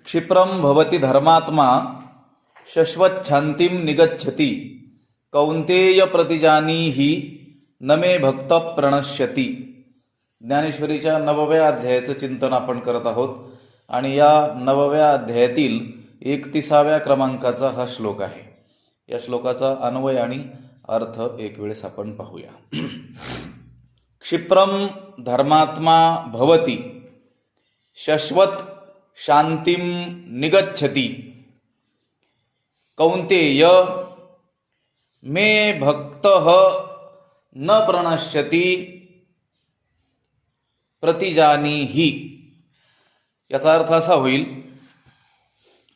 क्षिप्रम भवति धर्मात्मा शश्वच्छांतिं निगच्छति कौंतेय प्रतिजानीहि न मे भक्त प्रणश्यति. ज्ञानेश्वरीच्या 9व्या अध्यायाचं चिंतन आपण करत आहोत आणि या 9व्या अध्यायातील 31व्या क्रमांकाचा हा श्लोक आहे. या श्लोकाचा अन्वय आणि अर्थ एक वेळेस आपण पाहूया. क्षिप्रम धर्मात्मा भवति शश्वत शांतिं निगच्छति कौंतेय मे भक्तः न प्रणश्यति प्रतिजानीहि. याचा अर्थ असा होईल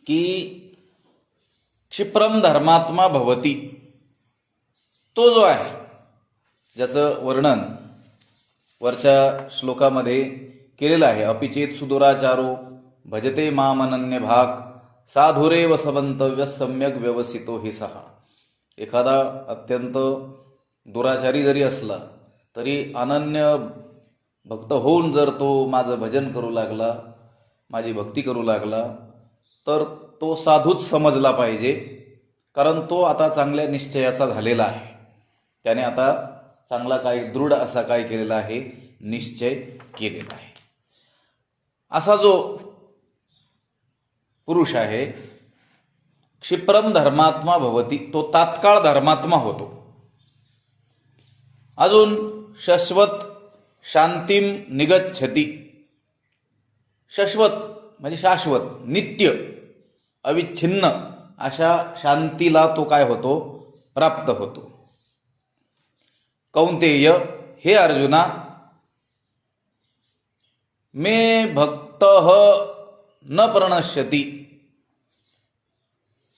की क्षिप्रम धर्मात्मा भवति, तो जो आहे ज्याचं वर्णन वरच्या श्लोकामध्ये केलेलं आहे. अपिचेत सुदुराचारो भजते मामनन्य भाग साधुरेव समंतव्य सम्यक व्यवसितो हि सहा. एखादा अत्यंत दुराचारी जरी असला तरी अनन्य भक्त होऊन जर तो माझं भजन करू लागला, माझी भक्ती करू लागला, तर तो साधूच समजला पाहिजे. कारण तो आता चांगल्या निश्चयाचा झालेला आहे. त्याने आता चांगला काही दृढ असा काय केलेला आहे, निश्चय केलेला आहे. असा जो पुरुष आहे क्षिप्रम धर्मात्मा भवति, तो तात्काळ धर्मात्मा होतो. अजून शाश्वत शांतिम निगच्छति. शाश्वत म्हणजे शाश्वत, नित्य, अविच्छिन्न अशा शांतीला तो काय होतो, प्राप्त होतो. कौंतेय, हे अर्जुना, मे भक्तः न प्रणश्यति,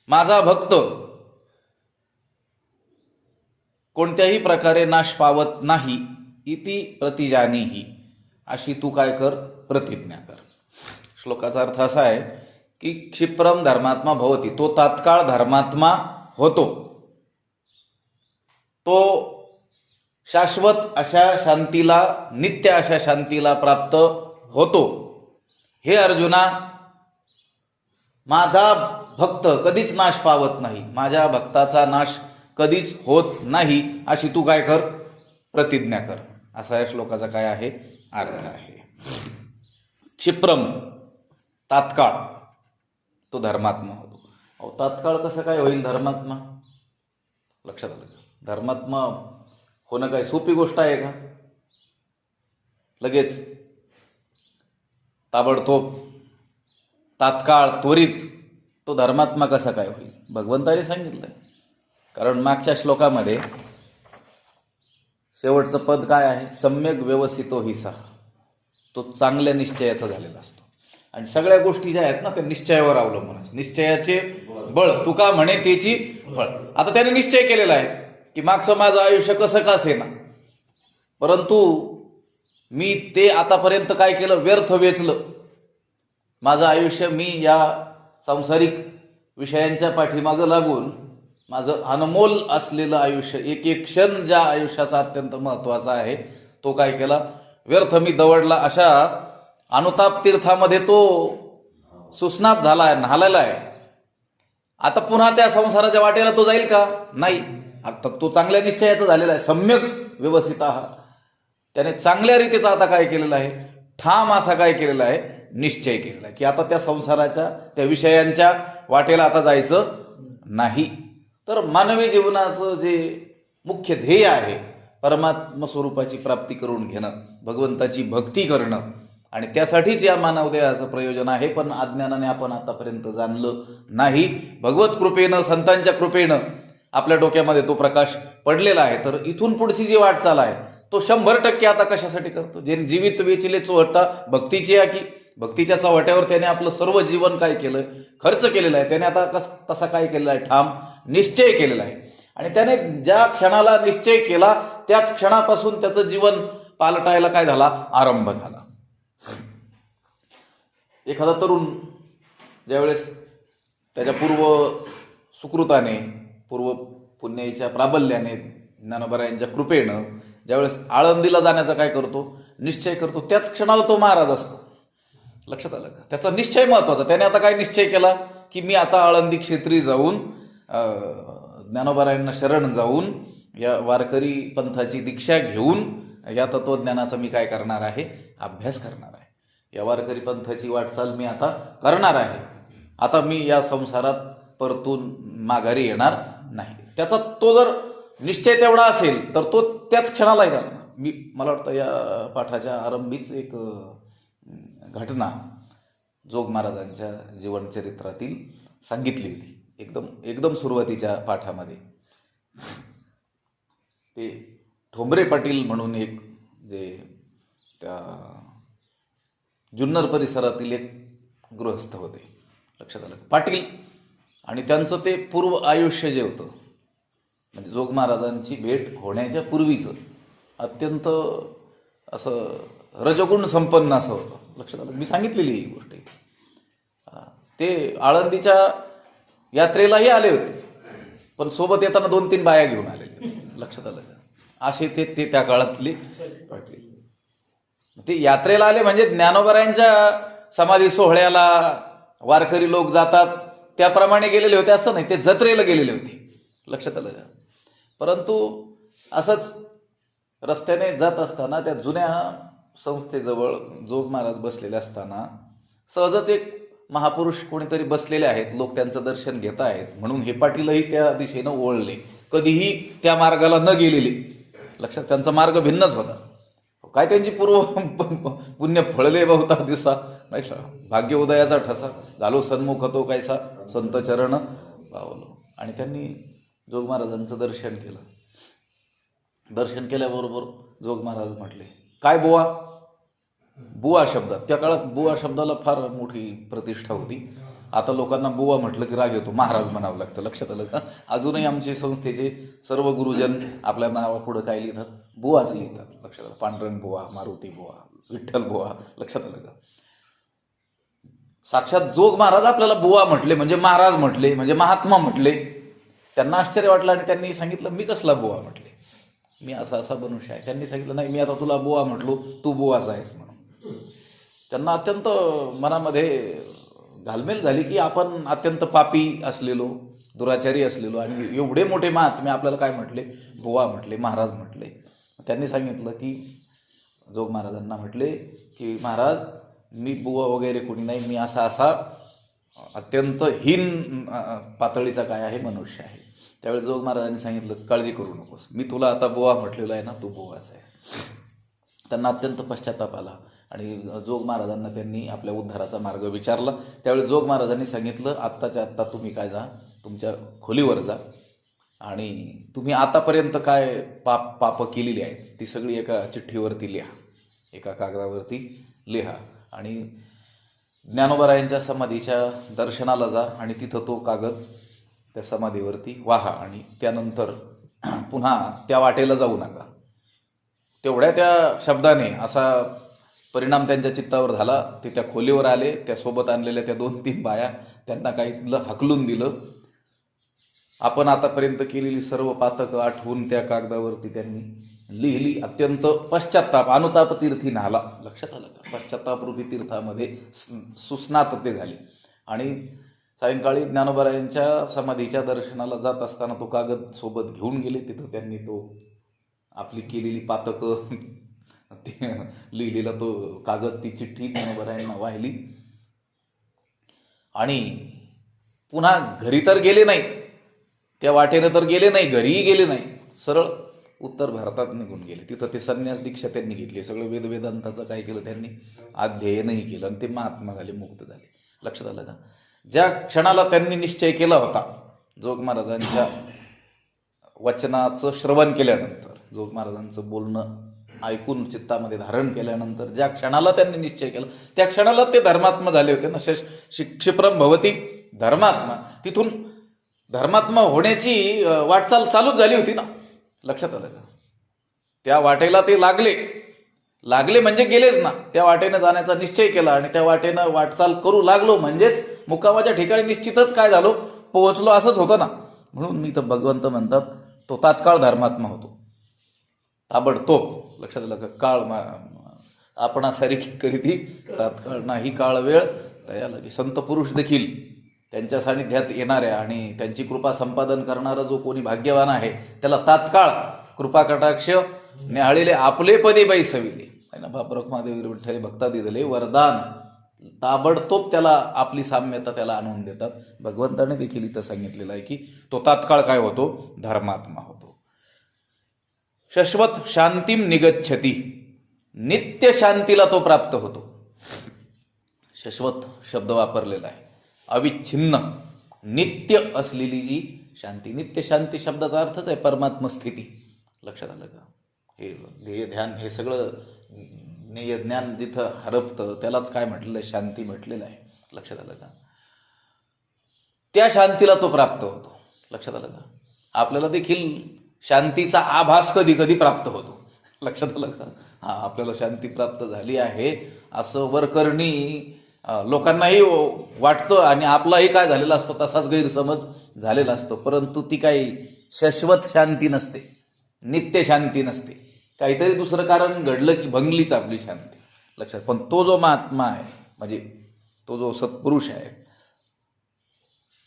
माझा भक्त कोणत्याही प्रकारे नाश पावत नाही. इति प्रतिजानीहि, अशी तू काय कर, प्रतिज्ञा कर. श्लोकाचा अर्थ असा आहे की क्षिप्रम धर्मात्मा भवति, तो तात्काळ धर्मात्मा होतो. तो शाश्वत अशा शांतीला, नित्य अशा शांतीला प्राप्त होतो. हे अर्जुना, माझा भक्त कधीच नाश पावत नाही, माझ्या भक्ताचा नाश कधीच होत नाही, अशी तू काय कर, प्रतिज्ञा कर. असा या श्लोकाचा काय आहे, अर्थ आहे. क्षिप्रम तात्काळ, तो धर्मात्मा होतो. अहो, तात्काळ कसं काय होईल धर्मात्मा? लक्षात आलं का? धर्मात्मा होणं काय सोपी गोष्ट आहे का? लगेच ताबडतोब तात्काळ त्वरित तो धर्मात्मा कसा काय होईल? भगवंताने सांगितलंय. कारण मागच्या श्लोकामध्ये शेवटचं पद काय आहे, सम्यक व्यवसितो हि सहा. तो चांगल्या निश्चयाचा झालेला असतो. आणि सगळ्या गोष्टी ज्या आहेत ना, त्या निश्चयावर अवलंबून असतात. निश्चयाचे बळ, तुका म्हणे त्याची फळ. आता त्याने निश्चय केलेला आहे की मागचं माझं आयुष्य कसं का असेना, परंतु मी ते आतापर्यंत काय केलं, व्यर्थ वेचलं. माझं आयुष्य मी या सांसारिक विषयांच्या पाठीमागं लागून माझं अनमोल असलेलं आयुष्य, एक एक क्षण ज्या आयुष्याचा अत्यंत महत्त्वाचा आहे, तो काय केला, व्यर्थ मी दवडला. अशा अनुताप तीर्थामध्ये तो सुस्नात झाला आहे, न्हालेला आहे. आता पुन्हा त्या संसाराच्या वाटेला तो जाईल का? नाही. आता तो चांगल्या निश्चयाचा झालेला आहे. सम्यक व्यवस्थित आहात, त्याने चांगल्या रीतीचा आता काय केलेला आहे, ठाम असा काय केलेला आहे, निश्चय केलेला आहे की आता त्या संसाराच्या, त्या विषयांच्या वाटेला आता जायचं नाही. तर मानवी जीवनाचं जे मुख्य ध्येय आहे, परमात्मा स्वरूपाची प्राप्ती करून घेणं, भगवंताची भक्ती करणं, आणि त्यासाठीच या मानवदेहाचं प्रयोजन आहे. पण अज्ञानाने आपण आतापर्यंत जाणलं नाही. भगवत कृपेनं, संतांच्या कृपेनं आपल्या डोक्यामध्ये तो प्रकाश पडलेला आहे. तर इथून पुढची जी वाटचाल आहे, तो 100% आता कशासाठी करतो? जे जीवित वेचिले चोहटा भक्तीची आहे, की भक्तीच्या चव्हाट्यावर त्याने आपलं सर्व जीवन काय केलं, खर्च केलेला आहे. त्याने आता तसा काय केलेला आहे, ठाम निश्चय केलेला आहे. आणि त्याने ज्या क्षणाला निश्चय केला, त्याच क्षणापासून त्याचं जीवन पालटायला काय झाला, आरंभ झाला. एखादा तरुण ज्यावेळेस त्याच्या पूर्व सुकृताने, पूर्व पुण्याच्या प्राबल्याने, ज्ञानोबरायांच्या कृपेनं ज्यावेळेस आळंदीला जाण्याचा काय करतो, निश्चय करतो, त्याच क्षणाला तो महाराज असतो. लक्षात आलं का? त्याचा निश्चय महत्वाचा. त्याने आता काय निश्चय केला की मी आता आळंदी क्षेत्री जाऊन ज्ञानोबारायांना शरण जाऊन या वारकरी पंथाची दीक्षा घेऊन या तत्वज्ञानाचा मी काय करणार आहे, अभ्यास करणार आहे. या वारकरी पंथाची वाटचाल मी आता करणार आहे. आता मी या संसारात परतून माघारी येणार नाही. त्याचा तो जर निश्चय तेवढा असेल तर तो त्याच क्षणाला झाला. मला वाटतं या पाठाच्या आरंभीच एक घटना जोग महाराजांच्या जीवनचरित्रातील सांगितली होती. एकदम सुरुवातीच्या पाठामध्ये ते ठोंबरे पाटील म्हणून एक जे त्या जुन्नर परिसरातील एक गृहस्थ होते. लक्षात आलं? पाटील. आणि त्यांचं ते पूर्व आयुष्य जे होतं म्हणजे जोग महाराजांची भेट होण्याच्या पूर्वीचं अत्यंत असं रजगुण संपन्न असं होतं. लक्षात आलं? मी सांगितलेली ही गोष्ट. ते आळंदीच्या यात्रेलाही आले होते, पण सोबत येताना 2-3 बाया घेऊन आलेले. लक्षात आलं का? असे ते त्या काळातले पाटील. ते यात्रेला आले म्हणजे ज्ञानोबारायांच्या समाधी सोहळ्याला वारकरी लोक जातात त्याप्रमाणे गेलेले होते असं नाही. ते जत्रेला गेलेले होते. लक्षात आलं का? परंतु असंच रस्त्याने जात असताना त्या जुन्या संस्थेजवळ जोग महाराज बसलेले असताना सहजच एक महापुरुष कोणीतरी बसलेले आहेत. लोक त्यांचं दर्शन घेत आहेत म्हणून हे पाटीलही त्या दिशेनं ओळले. कधीही त्या मार्गाला न गेलेले. लक्षात? त्यांचा मार्ग भिन्नच होता. काय त्यांची पूर्व पुण्य फळले बहुता दिसा नाही का? भाग्य उदयाचा ठसा झालो सन्मुख तो कैसा संत चरण पावलो. आणि त्यांनी जोग महाराजांचं दर्शन केलं. दर्शन केल्याबरोबर जोग महाराज म्हटले, काय बुवा? बुवा शब्दात त्या काळात बुवा शब्दाला फार मोठी प्रतिष्ठा होती. आता लोकांना बुवा म्हटलं की राग येतो. महाराज म्हणावं लागतं. लक्षात आलं का? अजूनही आमचे संस्थेचे सर्व गुरुजन आपल्या नावापुढं काय लिहितात? बुवाच लिहितात. लक्षात आलं? पांडुरंग बुवा, मारुती बुवा, विठ्ठल बुवा. लक्षात आलं का? साक्षात जोग महाराज आपल्याला बुवा म्हटले म्हणजे महाराज म्हटले म्हणजे महात्मा म्हटले. त्यांना आश्चर्य वाटलं आणि त्यांनी सांगितलं, मी कसला बुवा म्हटले? मी असा मनुष्य आहे. त्यांनी सांगितलं, नाही, मी आता तुला बुवा म्हटलो, तू बुवाच आहेस म्हणून. त्यांना अत्यंत मनामध्ये घालमेल झाली की आपण अत्यंत पापी असलेलो, दुराचारी असलेलो आणि एवढे मोठे महात्मे आपल्याला काय म्हटले? बुवा म्हटले, महाराज म्हटले. त्यांनी सांगितलं की जोग महाराजांना म्हटले की महाराज, मी बुवा वगैरे कोणी नाही. मी असा अत्यंत हीन पातळीचा काय आहे, मनुष्य आहे. त्यावेळी जोग महाराजांनी सांगितलं, काळजी करू नकोस, मी तुला आता बुवा म्हटलेलं आहे ना, तू बुवाच आहेस. त्यांना अत्यंत पश्चाताप आला आणि जोग महाराजांना त्यांनी आपल्या उद्धाराचा मार्ग विचारला. त्यावेळी जोग महाराजांनी सांगितलं, आत्ताच्या आत्ता तुम्ही काय जा, तुमच्या खोलीवर जा आणि तुम्ही आतापर्यंत काय पाप केलेली आहेत ती सगळी एका चिठ्ठीवरती लिहा, एका कागदावरती लिहा आणि ज्ञानोबारायांच्या समाधीच्या दर्शनाला जा आणि तिथं तो कागद त्या समाधीवरती वाहा आणि त्यानंतर पुन्हा त्या वाटेला जाऊ नका. तेवढ्या त्या शब्दाने असा परिणाम त्यांच्या चित्तावर झाला. ते त्या खोलीवर आले. त्या सोबत आणलेल्या त्या 2-3 बाया त्यांना काही हकलून दिलं. आपण आतापर्यंत केलेली सर्व पातकं आठवून त्या कागदावरती त्यांनी लिहिली. अत्यंत पश्चाताप, अनुताप तीर्थी नाला. लक्षात आलं का? पश्चातापरूपी तीर्थामध्ये सुस्नात ते झाली आणि सायंकाळी ज्ञानोबारायांच्या समाधीच्या दर्शनाला जात असताना तो कागद सोबत घेऊन गेले. तिथं त्यांनी तो आपली केलेली पातकं ते लिहिलेला तो कागद, ती चिठ्ठी ज्ञानोबारायांना वाहिली आणि पुन्हा घरी तर गेले नाही, त्या वाटेनं तर गेले नाही, घरीही गेले नाही, सरळ उत्तर भारतात निघून गेले. तिथं ते संन्यास दीक्षा त्यांनी घेतली. सगळं वेदांताचं काय केलं त्यांनी? अध्ययनही केलं आणि ते महात्मा झाले, मुक्त झाले. लक्षात आलं का? ज्या क्षणाला त्यांनी निश्चय केला होता, जोग महाराजांच्या वचनाचं श्रवण केल्यानंतर, जोग महाराजांचं बोलणं ऐकून चित्तामध्ये धारण केल्यानंतर ज्या क्षणाला त्यांनी निश्चय केला त्या क्षणाला ते धर्मात्मा झाले होते ना. क्षिप्रम भवती धर्मात्मा. तिथून धर्मात्मा होण्याची वाटचाल चालूच झाली होती ना. लक्षात आलं का? त्या वाटेला ते लागले म्हणजे गेलेच ना. त्या वाटेनं जाण्याचा निश्चय केला आणि त्या वाटेनं वाटचाल करू लागलो म्हणजेच मुक्कामाच्या ठिकाणी निश्चितच काय झालो, पोहोचलो, असंच होतं ना. म्हणून मी तर भगवंत म्हणतात तो तात्काळ धर्मात्मा होतो, ताबडतोब. लक्षात आलं का? काळ आपणासारखी करीती तात्काळ नाही काळ वेळ तया लगे. संत पुरुष देखील त्यांच्या सानिध्यात येणाऱ्या आणि त्यांची कृपा संपादन करणारा जो कोणी भाग्यवान आहे त्याला तात्काळ कृपा कटाक्ष न्याहाळीले आपले पदी बैसविले. बापरख महादेव विठ्ठल भक्तादी दिले वरदान ताबडतोब त्याला आपली साम्यता त्याला आणून देतात. भगवंताने देखील इथं सांगितलेलं आहे की तो तात्काळ काय होतो, धर्मात्मा होतो. शाश्वत शांतीम निगच्छती, नित्य शांतीला तो प्राप्त होतो. शाश्वत शब्द वापरलेला आहे, अविच्छिन्न नित्य असलेली जी शांती. नित्य शांती शब्दाचा अर्थच आहे परमात्म स्थिती. लक्षात आलं का? हे ध्येय ध्यान हे सगळं ज्ञेय ज्ञान जिथं हरपतं त्यालाच काय म्हटलेलं आहे, शांती म्हटलेलं आहे. लक्षात आलं का? त्या शांतीला तो प्राप्त होतो. लक्षात आलं का? आपल्याला देखील शांतीचा आभास कधी कधी प्राप्त होतो. लक्षात आलं का? हा, आपल्याला शांती प्राप्त झाली आहे असं वरकरणी लोकांनाही वाटतं आणि आपलाही काय झालेला असतो तसाच गैरसमज झालेला असतो. परंतु ती काही शाश्वत शांती नसते, नित्य शांती नसते. काहीतरी दुसरं कारण घडलं की भंगलीच आपली शांती. लक्षात. पण तो जो महात्मा आहे म्हणजे तो जो सत्पुरुष आहे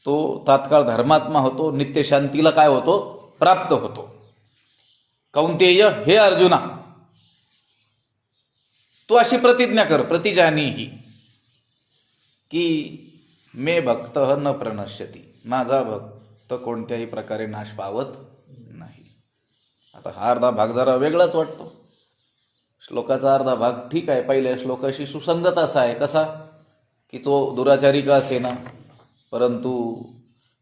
तो तात्काळ धर्मात्मा होतो, नित्य शांतीला काय होतो, प्राप्त होतो. कौंतेय हे अर्जुना, तू अशी प्रतिज्ञा कर, प्रतिजानीही, की मे भक्त न प्रणश्यती, माझा भक्त कोणत्याही प्रकारे नाश पावत नाही. आता हा अर्धा भाग जरा वेगळाच वाटतो. श्लोकाचा अर्धा भाग ठीक आहे, पहिल्या श्लोकाशी सुसंगत असा आहे. कसा की तो दुराचारी का असेना परंतु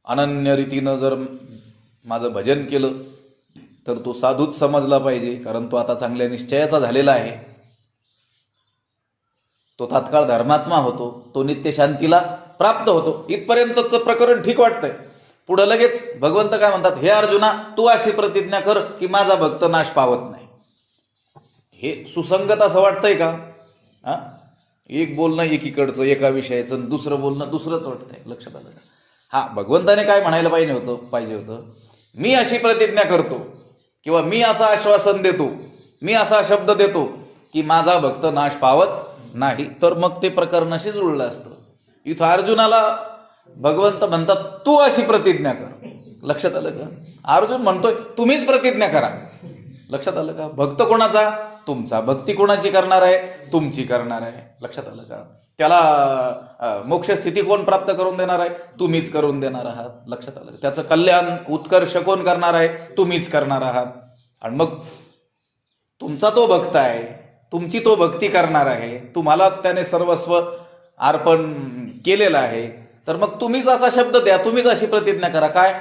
अनन्य रीतीनं जर माझं भजन केलं तर तो साधूच समजला पाहिजे, कारण तो आता चांगल्या निश्चयाचा झालेला आहे. तो तात्काळ धर्मात्मा होतो, तो नित्य शांतीला प्राप्त होतो. इथपर्यंतचं प्रकरण ठीक वाटतंय. पुढं लगेच भगवंत काय म्हणतात, हे अर्जुना तू अशी प्रतिज्ञा कर की माझा भक्त नाश पावत नाही. हे सुसंगत असं वाटतंय का? हा, एक बोलणं एकीकडचं एका विषयाचं, दुसरं बोलणं दुसरंच वाटतंय. लक्षात आलं का? हा, भगवंताने काय म्हणायला पाहिजे होतं, मी अशी प्रतिज्ञा करतो किंवा मी असं आश्वासन देतो, मी असा शब्द देतो की माझा भक्त नाश पावत नाही, तर मग ते प्रकरणाशी जुळलं असतं. इथं अर्जुनाला भगवंत म्हणतात तू अशी प्रतिज्ञा कर. लक्षात आलं का? अर्जुन म्हणतोय तुम्हीच प्रतिज्ञा करा. लक्षात आलं का? भक्त कोणाचा? तुमचा. भक्ती कोणाची करणार आहे? तुमची करणार आहे. लक्षात आलं का? त्याला मोक्ष स्थिती कोण प्राप्त करून देणार आहे? तुम्हीच करून देणार आहात. लक्षात आलं का? त्याचं कल्याण उत्कर्ष कोण करणार आहे? तुम्हीच करणार आहात. आणि मग तुमचा तो भक्त आहे, तुमची तो भक्ती करणार आहे, तुम्हाला त्याने सर्वस्व अर्पण केलेलं आहे, तर मग तुम्हीच असा शब्द द्या, तुम्हीच अशी प्रतिज्ञा करा काय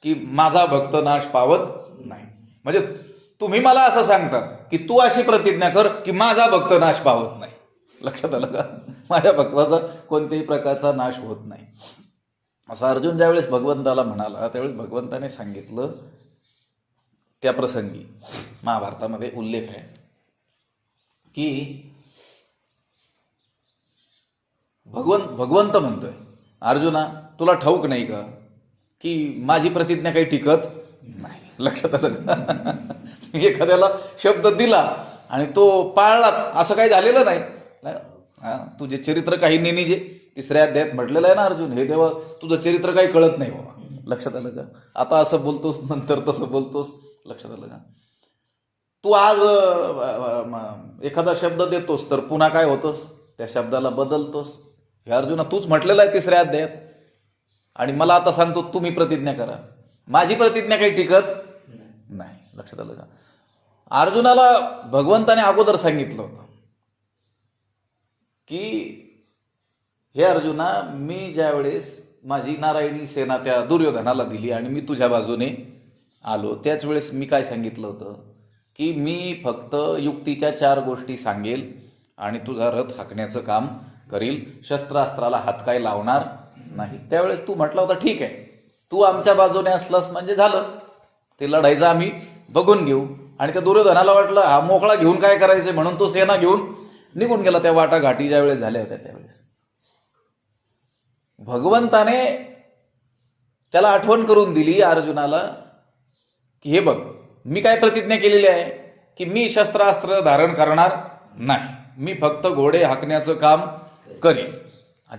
की माझा भक्त नाश पावत नाही. म्हणजे तुम्ही मला असं सांगता की तू अशी प्रतिज्ञा कर की माझा भक्त नाश पावत नाही. लक्षात आलं का? माझ्या भक्ताचा कोणत्याही प्रकारचा नाश होत नाही. असं अर्जुन ज्यावेळेस भगवंताला म्हणाला त्यावेळेस भगवंताने सांगितलं, त्या प्रसंगी महाभारतामध्ये उल्लेख आहे की भगवंत म्हणतोय अर्जुना तुला ठाऊक नाही का की माझी प्रतिज्ञा काही टिकत नाही. लक्षात आलं का? एखाद्याला शब्द दिला आणि तो पाळलाच असं काही झालेलं नाही. तुझे चरित्र काही नेनिजे तिसऱ्या अध्यायात म्हटलेलं आहे ना अर्जुन, हे तेव्हा तुझं चरित्र काही कळत नाही बाबा. लक्षात आलं का? आता असं बोलतोस नंतर तसं बोलतोस. लक्षात आलं का? तू आज एखादा शब्द देतोस तर पुन्हा काय होतोस, त्या शब्दाला बदलतोस. हे अर्जुना तूच म्हटलेलं आहे तिसऱ्या अध्यायात आणि मला आता सांगतो तुम्ही प्रतिज्ञा करा. माझी प्रतिज्ञा काही टिकत नाही. लक्षात आलं का? अर्जुनाला भगवंताने अगोदर सांगितलं होतं की हे अर्जुना, मी ज्यावेळेस माझी नारायणी सेना त्या दुर्योधनाला दिली आणि मी तुझ्या बाजूने आलो, त्याच वेळेस मी काय सांगितलं होतं की मी फक्त युक्तीच्या 4 गोष्टी सांगेल आणि तुझा रथ हाकण्याचं काम करील, शस्त्रास्त्राला हात काय लावणार नाही. त्यावेळेस तू म्हटला होता ठीक आहे, तू आमच्या बाजूने असलास म्हणजे झालं, ते लढायचं आम्ही बघून घेऊ. आणि त्या दुर्योधनाला वाटलं हा मोकळा घेऊन काय करायचं, म्हणून तो सेना घेऊन निघून गेला. त्या वाटाघाटी ज्या वेळेस झाल्या होत्या त्यावेळेस भगवंताने त्याला आठवण करून दिली अर्जुनाला की हे बघ, मी काय प्रतिज्ञा केलेली आहे की मी शस्त्रास्त्र धारण करणार नाही. मी फक्त घोडे हाकण्याचं काम करेन.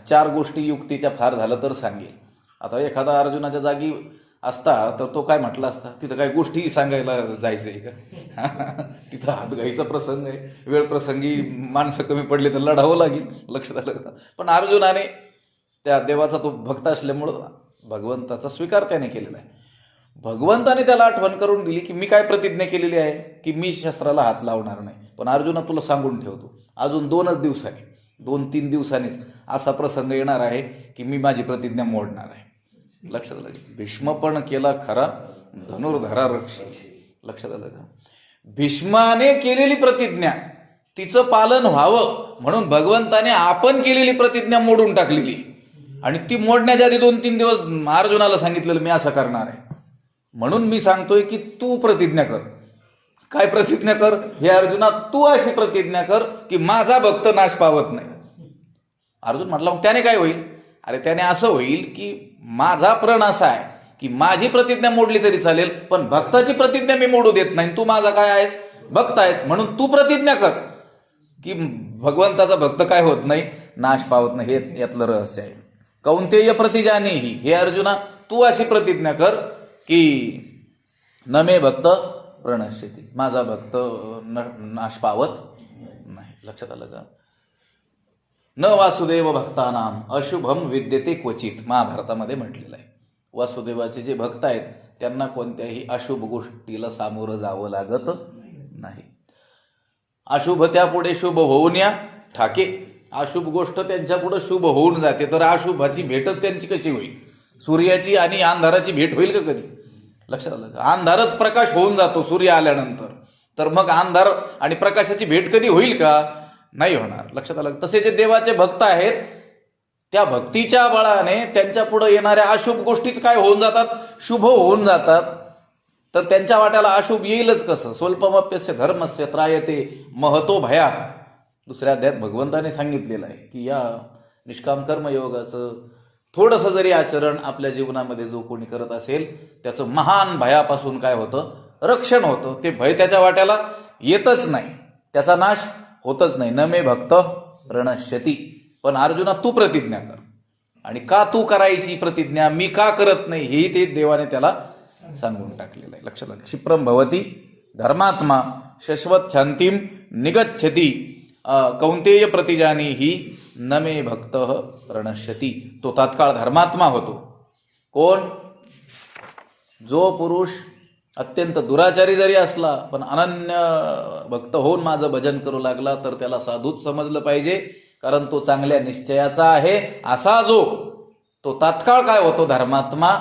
4 गोष्टी युक्तीच्या फार झालं तर सांगेल. आता एखादा अर्जुनाच्या जागी असता तर तो काय म्हटला असता, तिथं काही गोष्टी सांगायला जायचंय का? तिथं हात घ्यायचा प्रसंग आहे, वेळ प्रसंगी माणसं कमी पडली तर लढावं लागेल. लक्षात आलं का? पण अर्जुनाने त्या देवाचा तो भक्त असल्यामुळं भगवंताचा स्वीकार त्याने केलेला आहे. भगवंताने त्याला आठवण करून दिली की मी काय प्रतिज्ञा केलेली आहे की मी शस्त्राला हात लावणार नाही. पण अर्जुना तुला सांगून ठेवतो, अजून 2च दिवसांनी 2-3 दिवसांनीच असा प्रसंग येणार आहे की मी माझी प्रतिज्ञा मोडणार आहे. लक्षात आलं? भीष्म पण केला खरा धनुर्धरा रक्षी. लक्षात आलं का? भीष्माने केलेली प्रतिज्ञा तिचं पालन व्हावं म्हणून भगवंताने आपण केलेली प्रतिज्ञा मोडून टाकलेली आणि ती मोडण्याच्या आधी 2-3 दिवस अर्जुनाला सांगितलेलं मी असं करणार आहे. म्हणून मी सांगतोय की तू प्रतिज्ञा कर. काय प्रतिज्ञा कर? हे अर्जुना, तू अशी प्रतिज्ञा कर की माझा भक्त नाश पावत नाही. अर्जुन म्हटला मग त्याने काय होईल? अरे त्याने असं होईल की माझा प्रण असा आहे की माझी प्रतिज्ञा मोडली तरी चालेल पण भक्ताची प्रतिज्ञा मी मोडू देत नाही. तू माझा काय आहेस? भक्त आहेस. म्हणून तू प्रतिज्ञा कर की भगवंताचा भक्त काय होत नाही, नाश पावत नाही. हे यातलं रहस्य आहे. कौंतेय प्रतिजानीहि, हे अर्जुना तू अशी प्रतिज्ञा कर की न मे भक्त प्रणश्यती, माझा भक्त नाश पावत नाही. लक्षात आलं का? न वासुदेव भक्तानाम अशुभम विद्यते क्वचित, महाभारतामध्ये म्हटलेलं आहे. वासुदेवाचे जे भक्त आहेत त्यांना कोणत्याही अशुभ गोष्टीला सामोरं जावं लागत नाही. अशुभ त्यापुढे शुभ होऊन या ठाके, अशुभ गोष्ट त्यांच्या पुढे शुभ होऊन जाते. तर अशुभाची भेटच त्यांची कशी होईल? सूर्याची आणि अंधाराची भेट होईल का कधी? लक्षात आलं का? अंधारच प्रकाश होऊन जातो सूर्य आल्यानंतर, तर मग अंधार आणि प्रकाशाची भेट कधी होईल का? नाही होणार. लक्षात आलं? तसे जे देवाचे भक्त आहेत त्या भक्तीच्या बळाने त्यांच्या पुढे येणाऱ्या अशुभ गोष्टीच काय होऊन जातात? शुभ होऊन जातात. तर त्यांच्या वाट्याला अशुभ येईलच कसं? स्वल्पमप्यस्य धर्मस्य त्रायते महतो भयात. दुसऱ्या अध्यायात भगवंताने सांगितलेलं आहे की या निष्काम कर्मयोगाचं थोडंसं जरी आचरण आपल्या जीवनामध्ये जो कोणी करत असेल त्याचं महान भयापासून काय होतं? रक्षण होतं. ते भय त्याच्या वाट्याला येतच नाही, त्याचा नाश होतच नाही. न मे भक्त प्रणश्यती. पण अर्जुना तू प्रतिज्ञा कर. आणि का तू करायची प्रतिज्ञा, मी का करत नाही, हेही ते देवाने त्याला सांगून टाकलेलं आहे. लक्षात आलं? क्षिप्रम भवती धर्मात्मा शश्वत शांतीम निगच्छती कौंतेय प्रतिजानीहि न मे भक्त प्रणश्यती. तो तात्काळ धर्मात्मा होतो. कोण? जो पुरुष अत्यंत दुराचारी जरी असला पण अनन्य भक्त होऊन माझं भजन करू लागला तर त्याला साधूच समजलं पाहिजे, कारण तो चांगल्या निश्चयाचा आहे. असा जो तो तात्काळ काय होतो? धर्मात्मा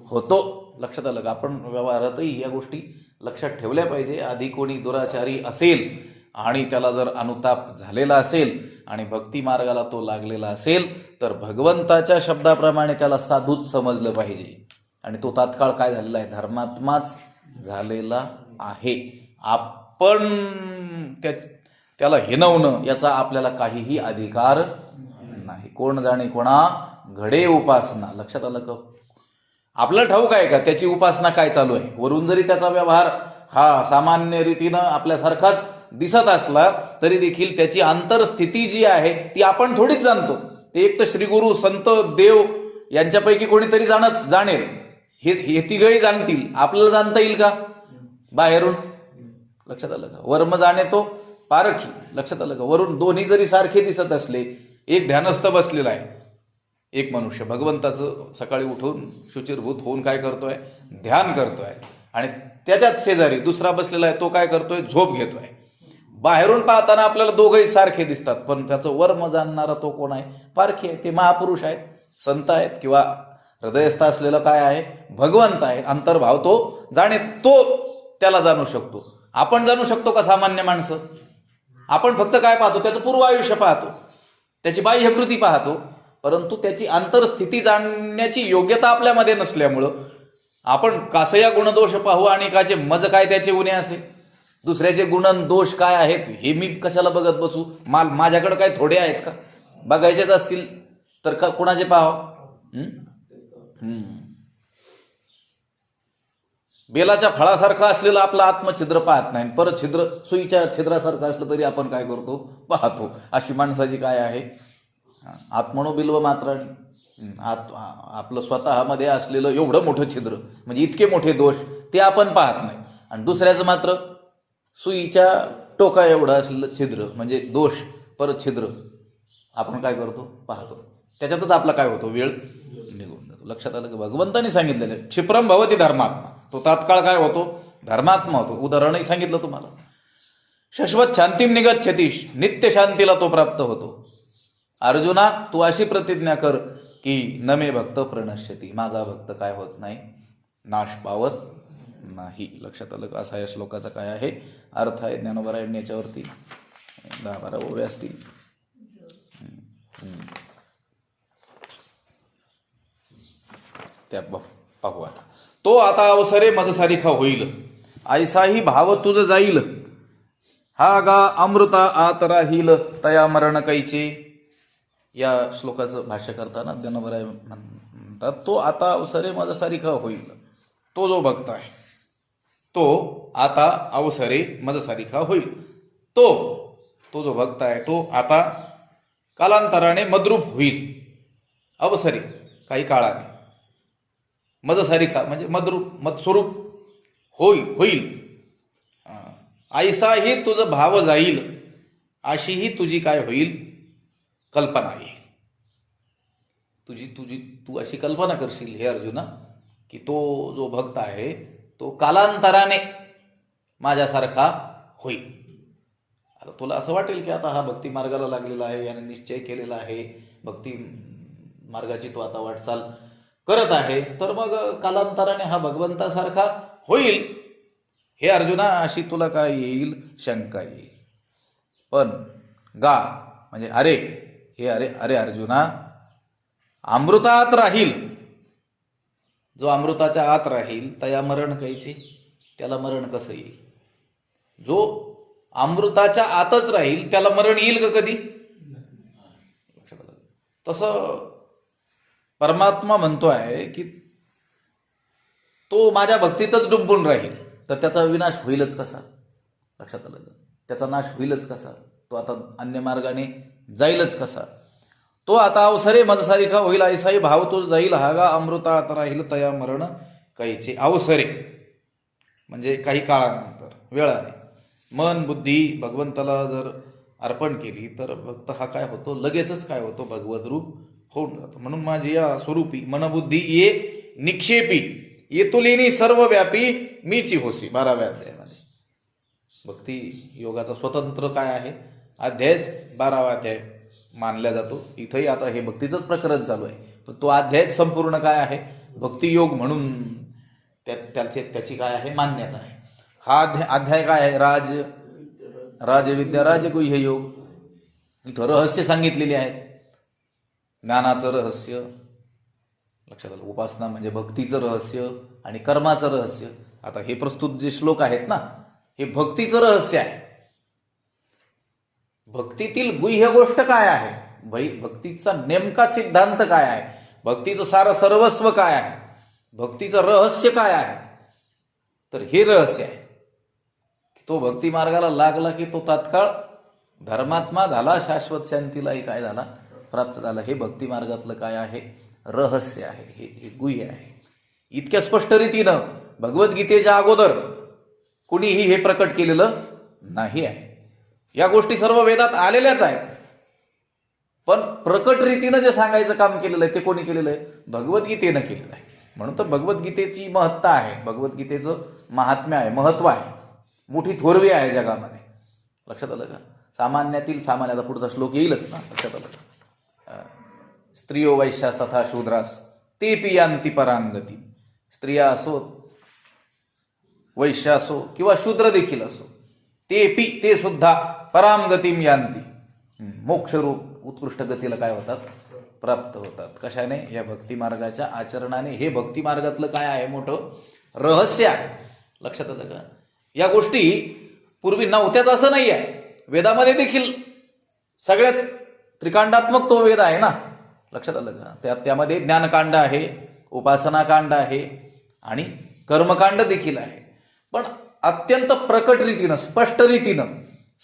होतो. लक्षात आलं का? आपण व्यवहारातही या गोष्टी लक्षात ठेवल्या पाहिजे. आधी कोणी दुराचारी असेल आणि त्याला जर अनुताप झालेला असेल आणि भक्ती मार्गाला तो लागलेला असेल तर भगवंताच्या शब्दाप्रमाणे त्याला साधूच समजलं पाहिजे. आणि तो तात्काळ काय झालेला आहे? धर्मात्माच झालेला आहे. आपण त्याला हिणवणं याचा आपल्याला काहीही अधिकार नाही. कोण जाणे कोणा घडे उपासना. लक्षात आलं का? आपलं ठाऊक आहे का त्याची उपासना काय चालू आहे? वरून जरी त्याचा व्यवहार हा सामान्य रीतीनं आपल्यासारखाच दिसत असला तरी देखील त्याची अंतरस्थिती जी आहे ती आपण थोडीच जाणतो. ते एक तर श्रीगुरु संत देव यांच्यापैकी कोणीतरी जाणेल. हे तिघही जाणतील. आपल्याला जाणता येईल का बाहेरून? लक्षात आलं का? वर्म जाणे तो पारखी. लक्षात आलं का? वरून दोन्ही जरी सारखे दिसत असले, एक ध्यानस्थ बसलेला आहे, एक मनुष्य भगवंताचं सकाळी उठून शुचिरभूत होऊन काय करतोय? ध्यान करतोय. आणि त्याच्याच शेजारी दुसरा बसलेला आहे, तो काय करतोय? झोप घेतोय. बाहेरून पाहताना आपल्याला दोघंही सारखे दिसतात पण त्याचं वर्म जाणणारा तो कोण आहे? पारखी आहे. ते महापुरुष आहेत, संत आहेत किंवा हृदयस्थ असलेलं काय आहे? भगवंत आहे. अंतर्भाव तो जाणे, तो त्याला जाणू शकतो. आपण जाणू शकतो का सामान्य माणसं? आपण फक्त काय पाहतो? त्याचं पूर्व आयुष्य पाहतो, त्याची बाह्यकृती पाहतो, परंतु त्याची अंतरस्थिती जाणण्याची योग्यता आपल्यामध्ये नसल्यामुळं आपण कासया गुणदोष पाहू आणि काचे मज काय त्याचे उणे असे. दुसऱ्याचे गुण दोष काय आहेत हे मी कशाला बघत बसू? माझ्याकडे काय थोडे आहेत का? बघायचेच असतील तर का कुणाचे पाहावं? बेलाच्या फळासारखं असलेलं आपलं आत्मछिद्र पाहत नाही, परत छिद्र सुईच्या छिद्रासारखं असलं तरी आपण काय करतो, पाहतो. अशी माणसाची काय आहे, आत्मनो बिल्व मात्राने आपलं स्वतःमध्ये असलेलं एवढं मोठं छिद्र, म्हणजे इतके मोठे दोष ते आपण पाहत नाही. आणि दुसऱ्याचं मात्र सुईच्या टोका एवढं असलेलं छिद्र म्हणजे दोष परत छिद्र आपण काय करतो, पाहतो. त्याच्यातच आपला काय होतो, वेळ निघून जातो. लक्षात आलं की भगवंतांनी सांगितलेलं क्षिप्रम भवती धर्मात्मा, तो तात्काळ काय होतो, धर्मात्मा होतो. उदाहरणही सांगितलं तुम्हाला. शाश्वत शांतीम निगच्छतीश, नित्य शांतीला तो प्राप्त होतो. अर्जुना तू अशी प्रतिज्ञा कर की न मे भक्त प्रणश्यती, माझा भक्त काय होत नाही, नाश पावत नाही. लक्षात आलं का. असा या श्लोकाचा काय आहे अर्थ आहे. ज्ञानोबरायण याच्यावरती 10-12 ओव्या असतील. त्या पाहू आता. तो आता अवसरे मजसारिखा होईल, ऐसाही भाव तुझ जाईल, हा गा अमृता आत राहील, तया मरण कैचे. या श्लोकाचं भाष्य करताना ज्ञानोबराय म्हणतात तो आता अवसरे मजसारिखा होईल. तो जो भक्त आहे तो आता अवसरे मजसारिखा होईल. तो जो भक्त आहे तो आता कालांतराने मद्रूप होईल. अवसरे काही काळाने, मजसारिखा म्हणजे मद्रूप मत्स्वरूप होईल. ऐसाही तुझं भाव जाईल, अशीही तुझी काय होईल, कल्पना येईल. तू अशी कल्पना करशील हे अर्जुना की तो जो भक्त आहे तो कालांतराने माझ्यासारखा होईल. आता तुला असं वाटेल की आता हा भक्ती मार्गाला लागलेला आहे, याने निश्चय केलेला आहे, भक्ती मार्गाची तो आता वाटचाल करत आहे, तर मग कालांतराने हा भगवंतासारखा होईल. हे अर्जुना अशी तुला काय येईल, शंका येईल. पण गा म्हणजे अरे अर्जुना, अमृतात राहील, जो अमृताच्या आत राहील तया मरण कैसे, त्याला मरण कसं येईल. जो अमृताच्या आतच राहील त्याला मरण येईल का कधी. तसं परमात्मा म्हणतो आहे की तो माझ्या भक्तीतच डुंबून राहील, तर त्याचा विनाश होईलच कसा. लक्षात आलं, त्याचा नाश होईलच कसा, तो आता अन्य मार्गाने जाईलच कसा. तो आता अवसरे मजसारिखा होईल, ऐसाही भाव तो जाईल, हागा अमृता आता राहील, तया मरण कैचे. अवसरे म्हणजे काही काळानंतर, वेळाने. मन बुद्धी भगवंताला जर अर्पण केली तर भक्त हा काय होतो, लगेचच काय होतो, भगवत रूप होऊन जातो. म्हणून माझी या स्वरूपी मनबुद्धी ये निक्षेपी, येतुलेनी सर्व व्यापी मीची होसी. 12व्या अध्यायामध्ये भक्ती योगाचा स्वतंत्र काय आहे अध्याय 12वा अध्याय मानला जातो. इथंही आता हे भक्तीचंच प्रकरण चालू आहे, पण तो अध्याय संपूर्ण काय आहे, भक्तियोग म्हणून त्याची काय आहे मान्यता आहे. हा अध्याय काय आहे, राजविद्या राजगुह्य योग. इथं रहस्य सांगितलेली आहेत, ज्ञानाचं रहस्य. लक्षात आलं, उपासना म्हणजे भक्तीचं रहस्य आणि कर्माचं रहस्य. आता हे प्रस्तुत जे श्लोक आहेत ना, हे भक्तीचं रहस्य आहे. भक्तीतील गुह्य गोष्ट काय आहे, भक्तीचा नेमका सिद्धांत काय आहे, भक्तीचं सारं सर्वस्व काय आहे, भक्तीचं रहस्य काय आहे. तर हे रहस्य आहे. तो भक्ती मार्गाला लागला की तो तात्काळ धर्मात्मा झाला, शाश्वत शांतीलाही काय झाला, प्राप्त झाला. हे भक्ती मार्गातलं काय आहे, रहस्य आहे, हे गुह्य आहे. इतक्या स्पष्ट रीतीनं भगवद्गीतेच्या अगोदर कुणीही हे प्रकट केलेलं नाही आहे. या गोष्टी सर्व वेदात आलेल्याच आहेत, पण प्रकट रीतीनं जे सांगायचं काम केलेलं आहे ते कोणी केलेलं आहे, भगवद्गीतेनं केलेलं आहे. म्हणून तर भगवद्गीतेची महत्ता आहे, भगवद्गीतेचं महात्म्य आहे, महत्व आहे, मोठी थोरवी आहे जगामध्ये. लक्षात आलं का. सामान्यातील सामान्य, आता पुढचा श्लोक येईलच ना. लक्षात आलं का. स्त्रियो वैश्या तथा शूद्रास तेपि यान्ति परांगती. स्त्रिया असो, वैश्य असो किंवा शूद्र देखील असो, ते सुद्धा परामगतीम यान्ति, मोक्षरूप उत्कृष्ट गतीला काय होतात, प्राप्त होतात. कशाने, या भक्ती मार्गाच्या आचरणाने. हे भक्ती मार्गातलं काय आहे, मोठं रहस्य आहे. लक्षात आलं का. या गोष्टी पूर्वी नव्हत्याच असं नाही आहे. वेदामध्ये देखील सगळ्यात त्रिकांडात्मक तो वेद आहे ना. लक्षात आलं का. त्यामध्ये ज्ञानकांड आहे, उपासनाकांड आहे आणि कर्मकांड देखील आहे, पण अत्यंत प्रकट रीतीनं, स्पष्ट रीतीनं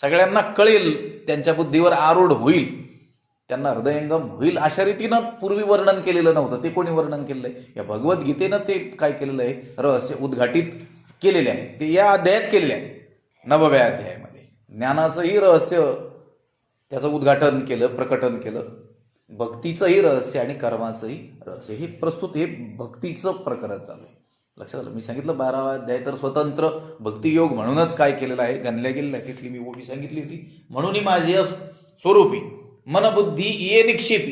सगळ्यांना कळेल, त्यांच्या बुद्धीवर आरूढ होईल, त्यांना हृदयंगम होईल अशा रीतीनं पूर्वी वर्णन केलेलं नव्हतं. ते कोणी वर्णन केलेलं आहे? या भगवद्गीतेनं ते काय केलेलं आहे? रहस्य उद्घाटित केलेले आहे. ते या अध्यायात केलेले आहे, 9व्या अध्यायामध्ये. ज्ञानाचंही रहस्य त्याचं उद्घाटन केलं, प्रकटन केलं. भक्तीचंही रहस्य आणि कर्माचंही रहस्य हे प्रस्तुत, हे भक्तीचं प्रकरण चालू आहे. लक्षात आलं? मी सांगितलं 12वा अध्याय तर स्वतंत्र भक्तियोग म्हणूनच काय केलेलं आहे, गणल्या गेलेलं आहे. तिथली मी ओळी सांगितली होती. म्हणून माझी स्वरूपी मनबुद्धी ये निक्षेपी,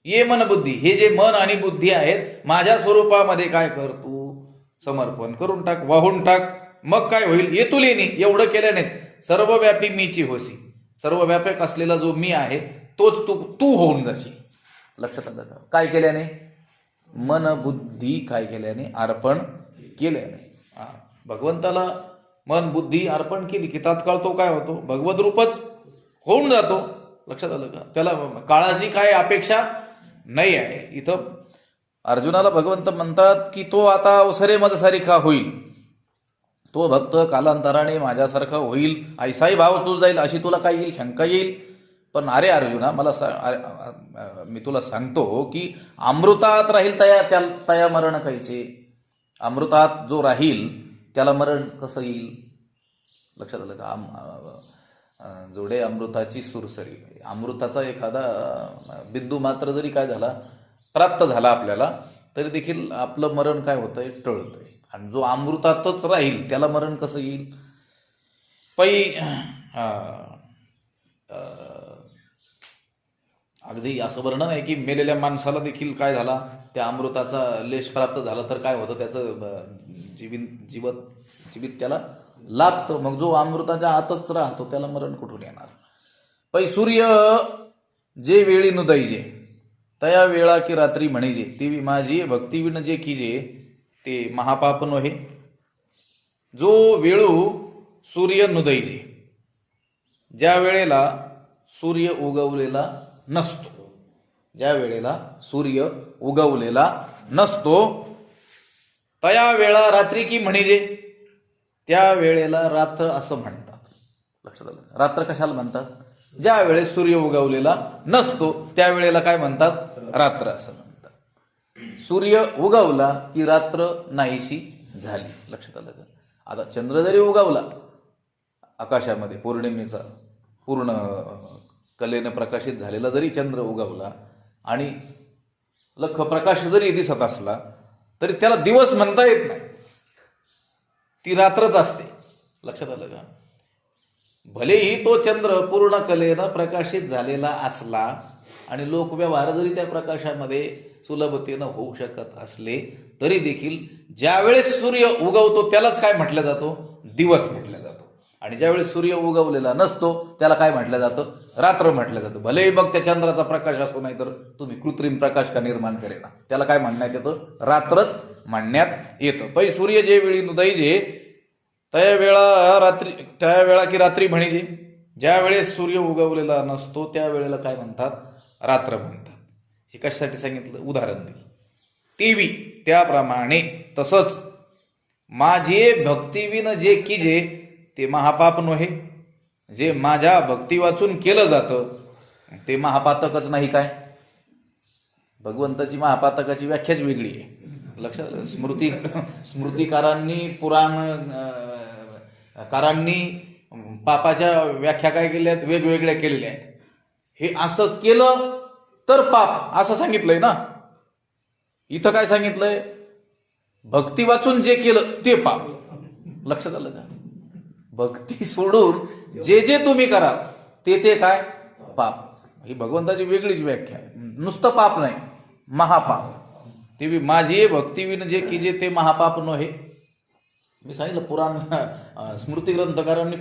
ये मनबुद्धी, हे जे मन आणि बुद्धी आहेत माझ्या स्वरूपामध्ये काय कर, तू समर्पण करून टाक, वाहून टाक. मग काय होईल? ये तू लेणी. एवढं केल्यानेच सर्वव्यापी मीची होसी, सर्वव्यापक असलेला जो मी आहे तोच तू होऊन जाशील. लक्षात आलं का? काय केल्याने? मन बुद्धी काय केल्याने? अर्पण केल्याने. भगवंताला मन बुद्धी अर्पण केली की तात्काळ तो काय होतो? भगवत रूपच होऊन जातो. लक्षात आलं का? त्याला काळाची काय अपेक्षा नाही आहे. इथं अर्जुनाला भगवंत म्हणतात की तो आता अवसरे मजसारिखा होईल, तो भक्त कालांतराने माझ्यासारखा होईल, ऐसाही भाव तू जाईल, अशी तुला काय येईल? शंका येईल. पण अरे अर्जुना, मी तुला सांगतो की अमृतात राहील तया मरण कायचे. अमृतात जो राहील त्याला मरण कसं येईल? लक्षात आलं का? जोडे अमृताची सुरसरी, अमृताचा एखादा बिंदू मात्र जरी काय झाला, प्राप्त झाला आपल्याला, तरी देखील आपलं मरण काय होतंय? टळतंय. आणि जो अमृतातच राहील त्याला मरण कसं येईल? अगदी असं वर्णन आहे की मेलेल्या माणसाला देखील काय झाला, त्या अमृताचा लेश प्राप्त झाला तर काय होतं? त्याचं जीवित त्याला लाभतं. मग जो अमृताच्या आतच राहतो त्याला मरण कुठून येणार? पै सूर्य जे वेळी नुदैजे, तया वेळा की रात्री म्हणीजे, ती माझी भक्तीविण जे कीजे, ते महापाप नोहे. जो वेळू सूर्य नुदैजे, ज्या वेळेला सूर्य उगवलेला नसतो, ज्या वेळेला सूर्य उगवलेला नसतो, तया वेळा रात्री की म्हणीजे, त्या वेळेला रात्र असं म्हणतात. लक्षात आलं? रात्र कशाला म्हणतात? ज्या वेळेस सूर्य उगवलेला नसतो त्यावेळेला काय म्हणतात? रात्र असं म्हणतात. सूर्य उगवला की रात्र नाहीशी झाली. लक्षात आलं का? आता चंद्र जरी उगवला आकाशामध्ये, पौर्णिमेचा पूर्ण कलेनं प्रकाशित झालेला जरी चंद्र उगवला आणि लख प्रकाश जरी दिसत असला तरी त्याला दिवस म्हणता येत नाही, ती रात्रच असते. लक्षात आलं का? भलेही तो चंद्र पूर्ण कलेनं प्रकाशित झालेला असला आणि लोकव्यवहार जरी त्या प्रकाशामध्ये सुलभतेनं होऊ शकत असले तरी देखील ज्यावेळेस सूर्य उगवतो त्यालाच काय म्हटलं जातो? दिवस म्हटलं जातो. आणि ज्यावेळेस सूर्य उगवलेला नसतो त्याला काय म्हटलं जातं? रात्र म्हटलं जातं. भलेही मग त्या चंद्राचा प्रकाश असो, नाही तर तुम्ही कृत्रिम प्रकाश का निर्माण करेना, त्याला काय म्हणण्यात येतं? रात्रच म्हणण्यात येतं. पै सूर्य जे वेळी नुदैजे, त्या वेळा की रात्री म्हणीजे, ज्या वेळेस सूर्य उगवलेला नसतो त्यावेळेला काय म्हणतात? रात्र म्हणतात. हे कशासाठी सांगितलं? उदाहरण दिलं. तेवी त्याप्रमाणे तसंच माझे भक्तीविन जे कीजे, ते महापाप नोहे. जे माझ्या भक्ती वाचून केलं जातं ते महापातकच नाही. काय? भगवंताची महापातकाची व्याख्याच वेगळी आहे. लक्षात आलं? स्मृतिकारांनी, पुराणकारांनी पापाच्या व्याख्या काय केल्या आहेत? वेगवेगळ्या केलेल्या आहेत. हे असं केलं तर पाप असं सांगितलंय ना. इथं काय सांगितलंय? भक्ती वाचून जे केलं ते पाप. लक्षात आलं का? भक्ती सोडून जे जे तुम्ही कराल ते काय? पाप. ही भगवंताची वेगळीच व्याख्या आहे. नुसतं पाप नाही, महापाप. ते माझी भक्तीविन जे की जे ते महापाप नव्हे. मी सांगितलं पुराण स्मृती ग्रंथकारांनी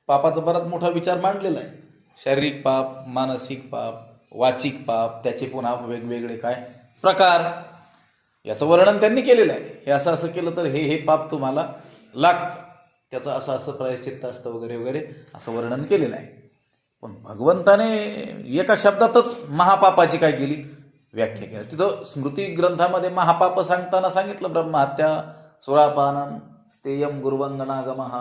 पापाचा बराच मोठा विचार मांडलेला आहे. शारीरिक पाप, मानसिक पाप, वाचिक पाप, त्याचे पुन्हा वेगवेगळे काय प्रकार, याचं वर्णन त्यांनी केलेलं आहे. हे असं असं केलं तर हे पाप तुम्हाला लागतं, त्याचं असं असं प्रायश्चित्त असतं वगैरे वगैरे असं वर्णन केलेलं आहे. पण भगवंताने एका शब्दातच महापापाची काय केली? व्याख्या केल्या. तिथं स्मृती ग्रंथामध्ये महापाप सांगताना सांगितलं ब्रह्महत्या सुरापानम स्तेयम गुरुवंदनागमः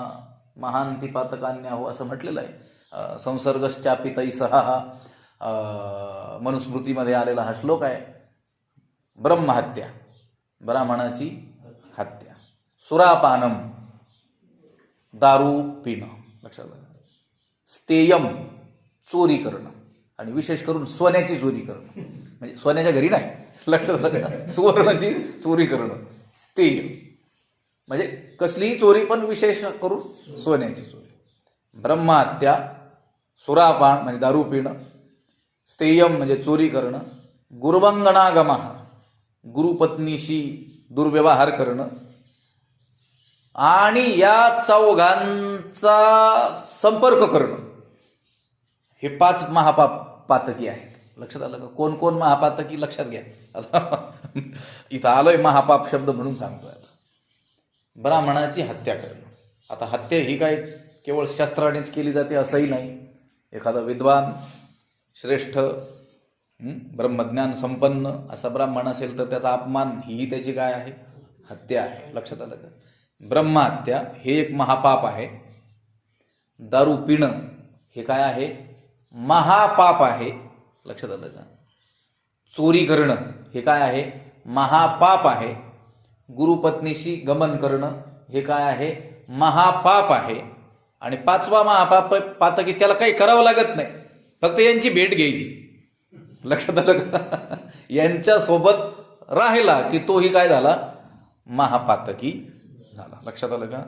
महांती पातकान्याहो असं म्हटलेलं आहे. संसर्गश्चापी तैसहा मनुस्मृतीमध्ये आलेला हा श्लोक आहे. ब्रह्महत्या ब्राह्मणाची हत्या, सुरापानम दारू पिणं, लक्षात आलं, स्तेयम चोरी करणं आणि विशेष करून सोन्याची चोरी करणं, म्हणजे सोन्याच्या घरी नाही, लक्षात आलं का, सुवर्णाची चोरी करणं स्तेय म्हणजे कसलीही चोरी पण विशेष करून सोन्याची चोरी. ब्रह्महत्या, सुरापान म्हणजे दारू पिणं, स्तेयम म्हणजे चोरी करणं, गुरुवंदनागमः गुरुपत्नीशी दुर्व्यवहार करणं आणि या चौघांचा संपर्क करणं, हे 5 महापातकी आहेत. लक्षात आलं का? कोण कोण महापातकी लक्षात घ्या. आता इथं आलोय महापाप शब्द म्हणून सांगतोय. आता ब्राह्मणाची हत्या करणं. आता हत्या ही काय केवळ शस्त्रानेच केली जाते असंही नाही. एखादा विद्वान श्रेष्ठ ब्रह्मज्ञान संपन्न असा ब्राह्मण असेल तर त्याचा अपमान ही त्याची काय आहे? हत्या आहे. लक्षात आलं का? ब्रह्महत्या हे एक महापाप आहे. दारू पिणं हे काय आहे? महापाप आहे. लक्षात आलं का? चोरी करणं हे काय आहे? महापाप आहे. गुरुपत्नीशी गमन करणं हे काय आहे? महापाप आहे. आणि 5वा महापाप पातकी, त्याला काही करावं लागत नाही, फक्त यांची भेट घ्यायची. लक्षात आलं का? यांच्यासोबत राहिला की तोही काय झाला? महापातकी झाला. लक्षात आलं का?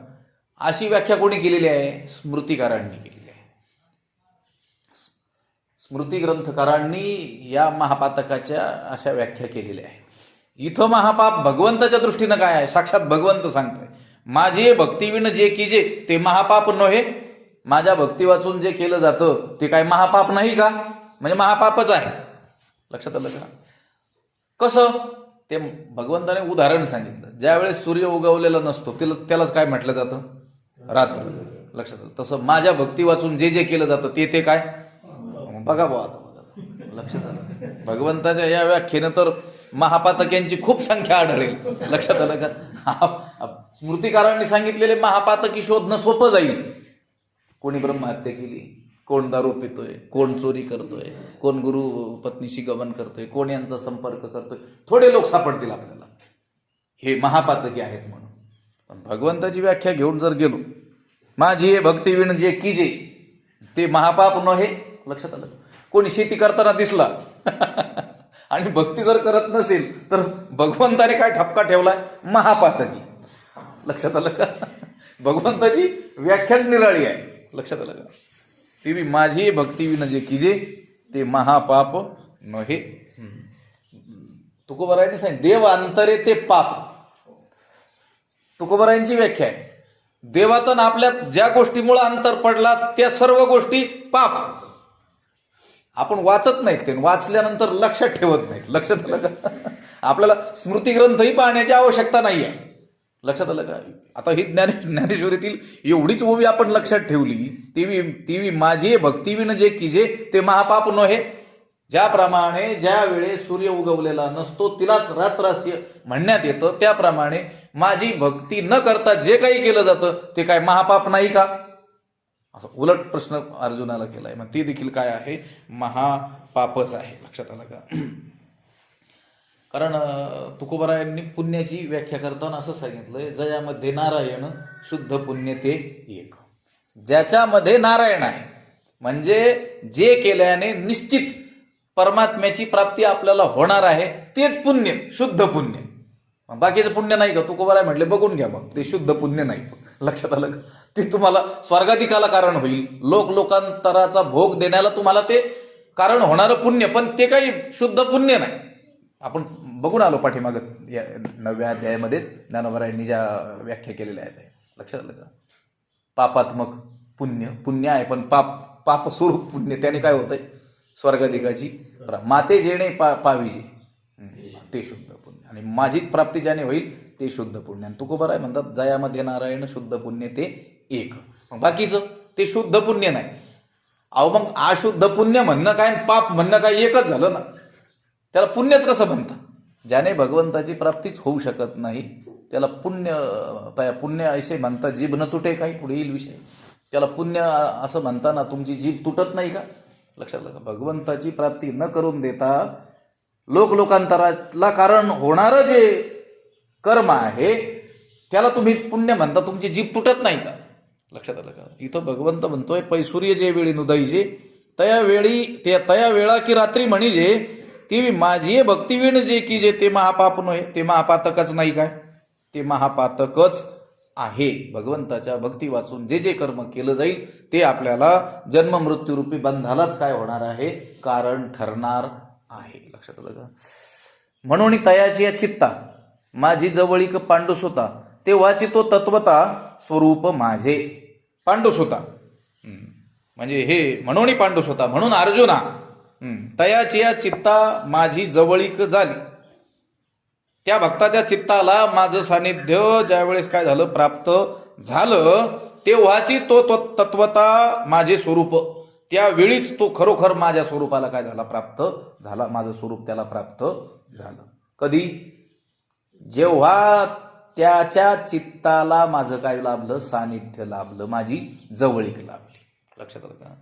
अशी व्याख्या कोणी केलेली आहे? स्मृतिकारांनी केलेली आहे. स्मृती ग्रंथकारांनी या महापातकाच्या अशा व्याख्या केलेल्या आहे. इथं महापाप भगवंताच्या दृष्टीनं काय आहे? साक्षात भगवंत सांगतोय, माझे भक्तीविण जे कीजे ते महापाप नव्हे. माझ्या भक्ती वाचून जे केलं जातं ते काय महापाप नाही का? म्हणजे महापापच आहे. लक्षात आलं का? कसं? ते भगवंताने उदाहरण सांगितलं. ज्यावेळेस सूर्य उगवलेला नसतो त्यालाच काय म्हटलं जातं? रात्र. लक्षात आलं? तसं माझ्या भक्ती वाचून जे जे केलं जातं ते काय? बघा बुवा, आता लक्षात आलं? भगवंताच्या या व्याख्येनं तर महापातक्यांची खूप संख्या आढळेल. लक्षात आलं का? स्मृतिकारांनी सांगितलेले महापातकी शोधणं सोपं जाईल. कोणी ब्रह्महत्या केली, कोण दारू पितोय, कोण चोरी करतोय, कोण गुरु पत्नीशी गमन करतोय, कोण यांचा संपर्क करतोय, थोडे लोक सापडतील आपल्याला हे महापातकी आहेत म्हणून. पण भगवंताची व्याख्या घेऊन जर गेलो, माझी हे भक्तीविण जे कीजे ते महापाप नव्हे. लक्षात आलं? कोणी शेती करताना दिसला आणि भक्ती जर करत नसेल तर भगवंताने काय ठपका ठेवलाय? महापातकी. लक्षात आलं का? भगवंताची व्याख्याच निराळी आहे. लक्षात आलं का? ती माझी भक्तीविण जे कीजे ते महापाप नव्हे. तुकोबारायांनी सांगितलं, देव अंतरे ते पाप. तुकोबारायांची व्याख्या आहे, देवातून आपल्यात ज्या गोष्टीमुळे अंतर पडला त्या सर्व गोष्टी पाप. आपण वाचत नाहीत, ते वाचल्यानंतर लक्षात ठेवत नाहीत. लक्षात आलं का? आपल्याला स्मृती ग्रंथही पाहण्याची आवश्यकता नाही आहे. लक्षात आलं का? आता ही ज्ञानेश्वरीतील एवढीच ओवी आपण लक्षात ठेवली, ती माझी भक्तीविण जे कीजे ते महापाप नव्हे. ज्याप्रमाणे ज्या वेळेस सूर्य उगवलेला नसतो तिलाच रात्रास्य म्हणण्यात येतं, त्याप्रमाणे माझी भक्ती न करता जे काही केलं जातं ते काय महापाप नाही का? असं उलट प्रश्न अर्जुनाला केलाय. मग ते देखील काय आहे? महापापच आहे. लक्षात आलं का? कारण तुकोबारायांनी पुण्याची व्याख्या करताना असं सांगितलंय, जयामध्ये नारायण शुद्ध पुण्य ते एक. ज्याच्यामध्ये नारायण आहे म्हणजे जे केल्याने निश्चित परमात्म्याची प्राप्ती आपल्याला होणार आहे तेच पुण्य, शुद्ध पुण्य. बाकीचं पुण्य नाही का? तुकोबाराय म्हटले बघून घ्या मग, ते शुद्ध पुण्य नाही. लक्षात आलं का? ते तुम्हाला स्वर्गाधिकाला कारण होईल, लोकांतराचा भोग देण्याला तुम्हाला ते कारण होणारं पुण्य, पण ते काही शुद्ध पुण्य नाही. आपण बघून आलो पाठीमागं या 9व्या अध्यायामध्येच ज्ञानोबारायांनी ज्या व्याख्या केलेल्या आहेत. लक्षात आलं का? पापात्मक पुण्य आहे, पण पाप स्वरूप पुण्य, त्याने काय होतंय? स्वर्गाधिकाची माते जेणे पाविजे ते शुद्ध पुण्य, आणि माझी प्राप्ती ज्याने होईल ते शुद्ध पुण्य. आणि तुकोबाराय म्हणतात, जयामध्ये नारायण शुद्ध पुण्य ते एक. मग बाकीचं ते शुद्ध पुण्य नाही. अहो मग अशुद्ध पुण्य म्हणणं काय, पाप म्हणणं काय एकच झालं ना? त्याला पुण्यच कसं म्हणतात? ज्याने भगवंताची प्राप्तीच होऊ शकत नाही त्याला पुण्य असे म्हणतात. जीभ न तुटे काही, पुढे येईल विषय. त्याला पुण्य असं म्हणताना तुमची जीभ तुटत नाही का? लक्षात आलं का? भगवंताची प्राप्ती न करून देता लोकांतराला कारण होणारं जे कर्म आहे त्याला तुम्ही पुण्य म्हणता, तुमची जीभ तुटत नाही का? लक्षात आलं का? इथं भगवंत म्हणतोय पैसूर्य जे वेळी नुदाईजे तया वेळा की रात्री म्हणजे ती माझी भक्तिवीण जे की जे ते महापाप नव्हे, ते महापातकच नाही काय? ते महापातकच आहे. भगवंताच्या भक्ती वाचून जे जे कर्म केलं जाईल ते आपल्याला जन्म मृत्यूरूपी बंधालाच काय होणार आहे? कारण ठरणार आहे. लक्षात आलं का? म्हणून तयाची या चित्ता माझी जवळीक पांडुस होता ते वाचितो तत्वता स्वरूप माझे. पांडुस होता म्हणजे हे म्हणून पांडुस होता. म्हणून अर्जुना तयाची या चित्ता माझी जवळीक झाली. त्या भक्ताच्या चित्ताला माझं सानिध्य ज्यावेळेस काय झालं? प्राप्त झालं, तेव्हाची तो तत्वता माझे स्वरूप. त्यावेळीच तो खरोखर माझ्या स्वरूपाला काय झाला? प्राप्त झाला. माझं स्वरूप त्याला प्राप्त झालं. कधी? जेव्हा त्याच्या चित्ताला माझं काय लाभलं? सानिध्य लाभलं, माझी जवळीक लाभली. लक्षात आलं का?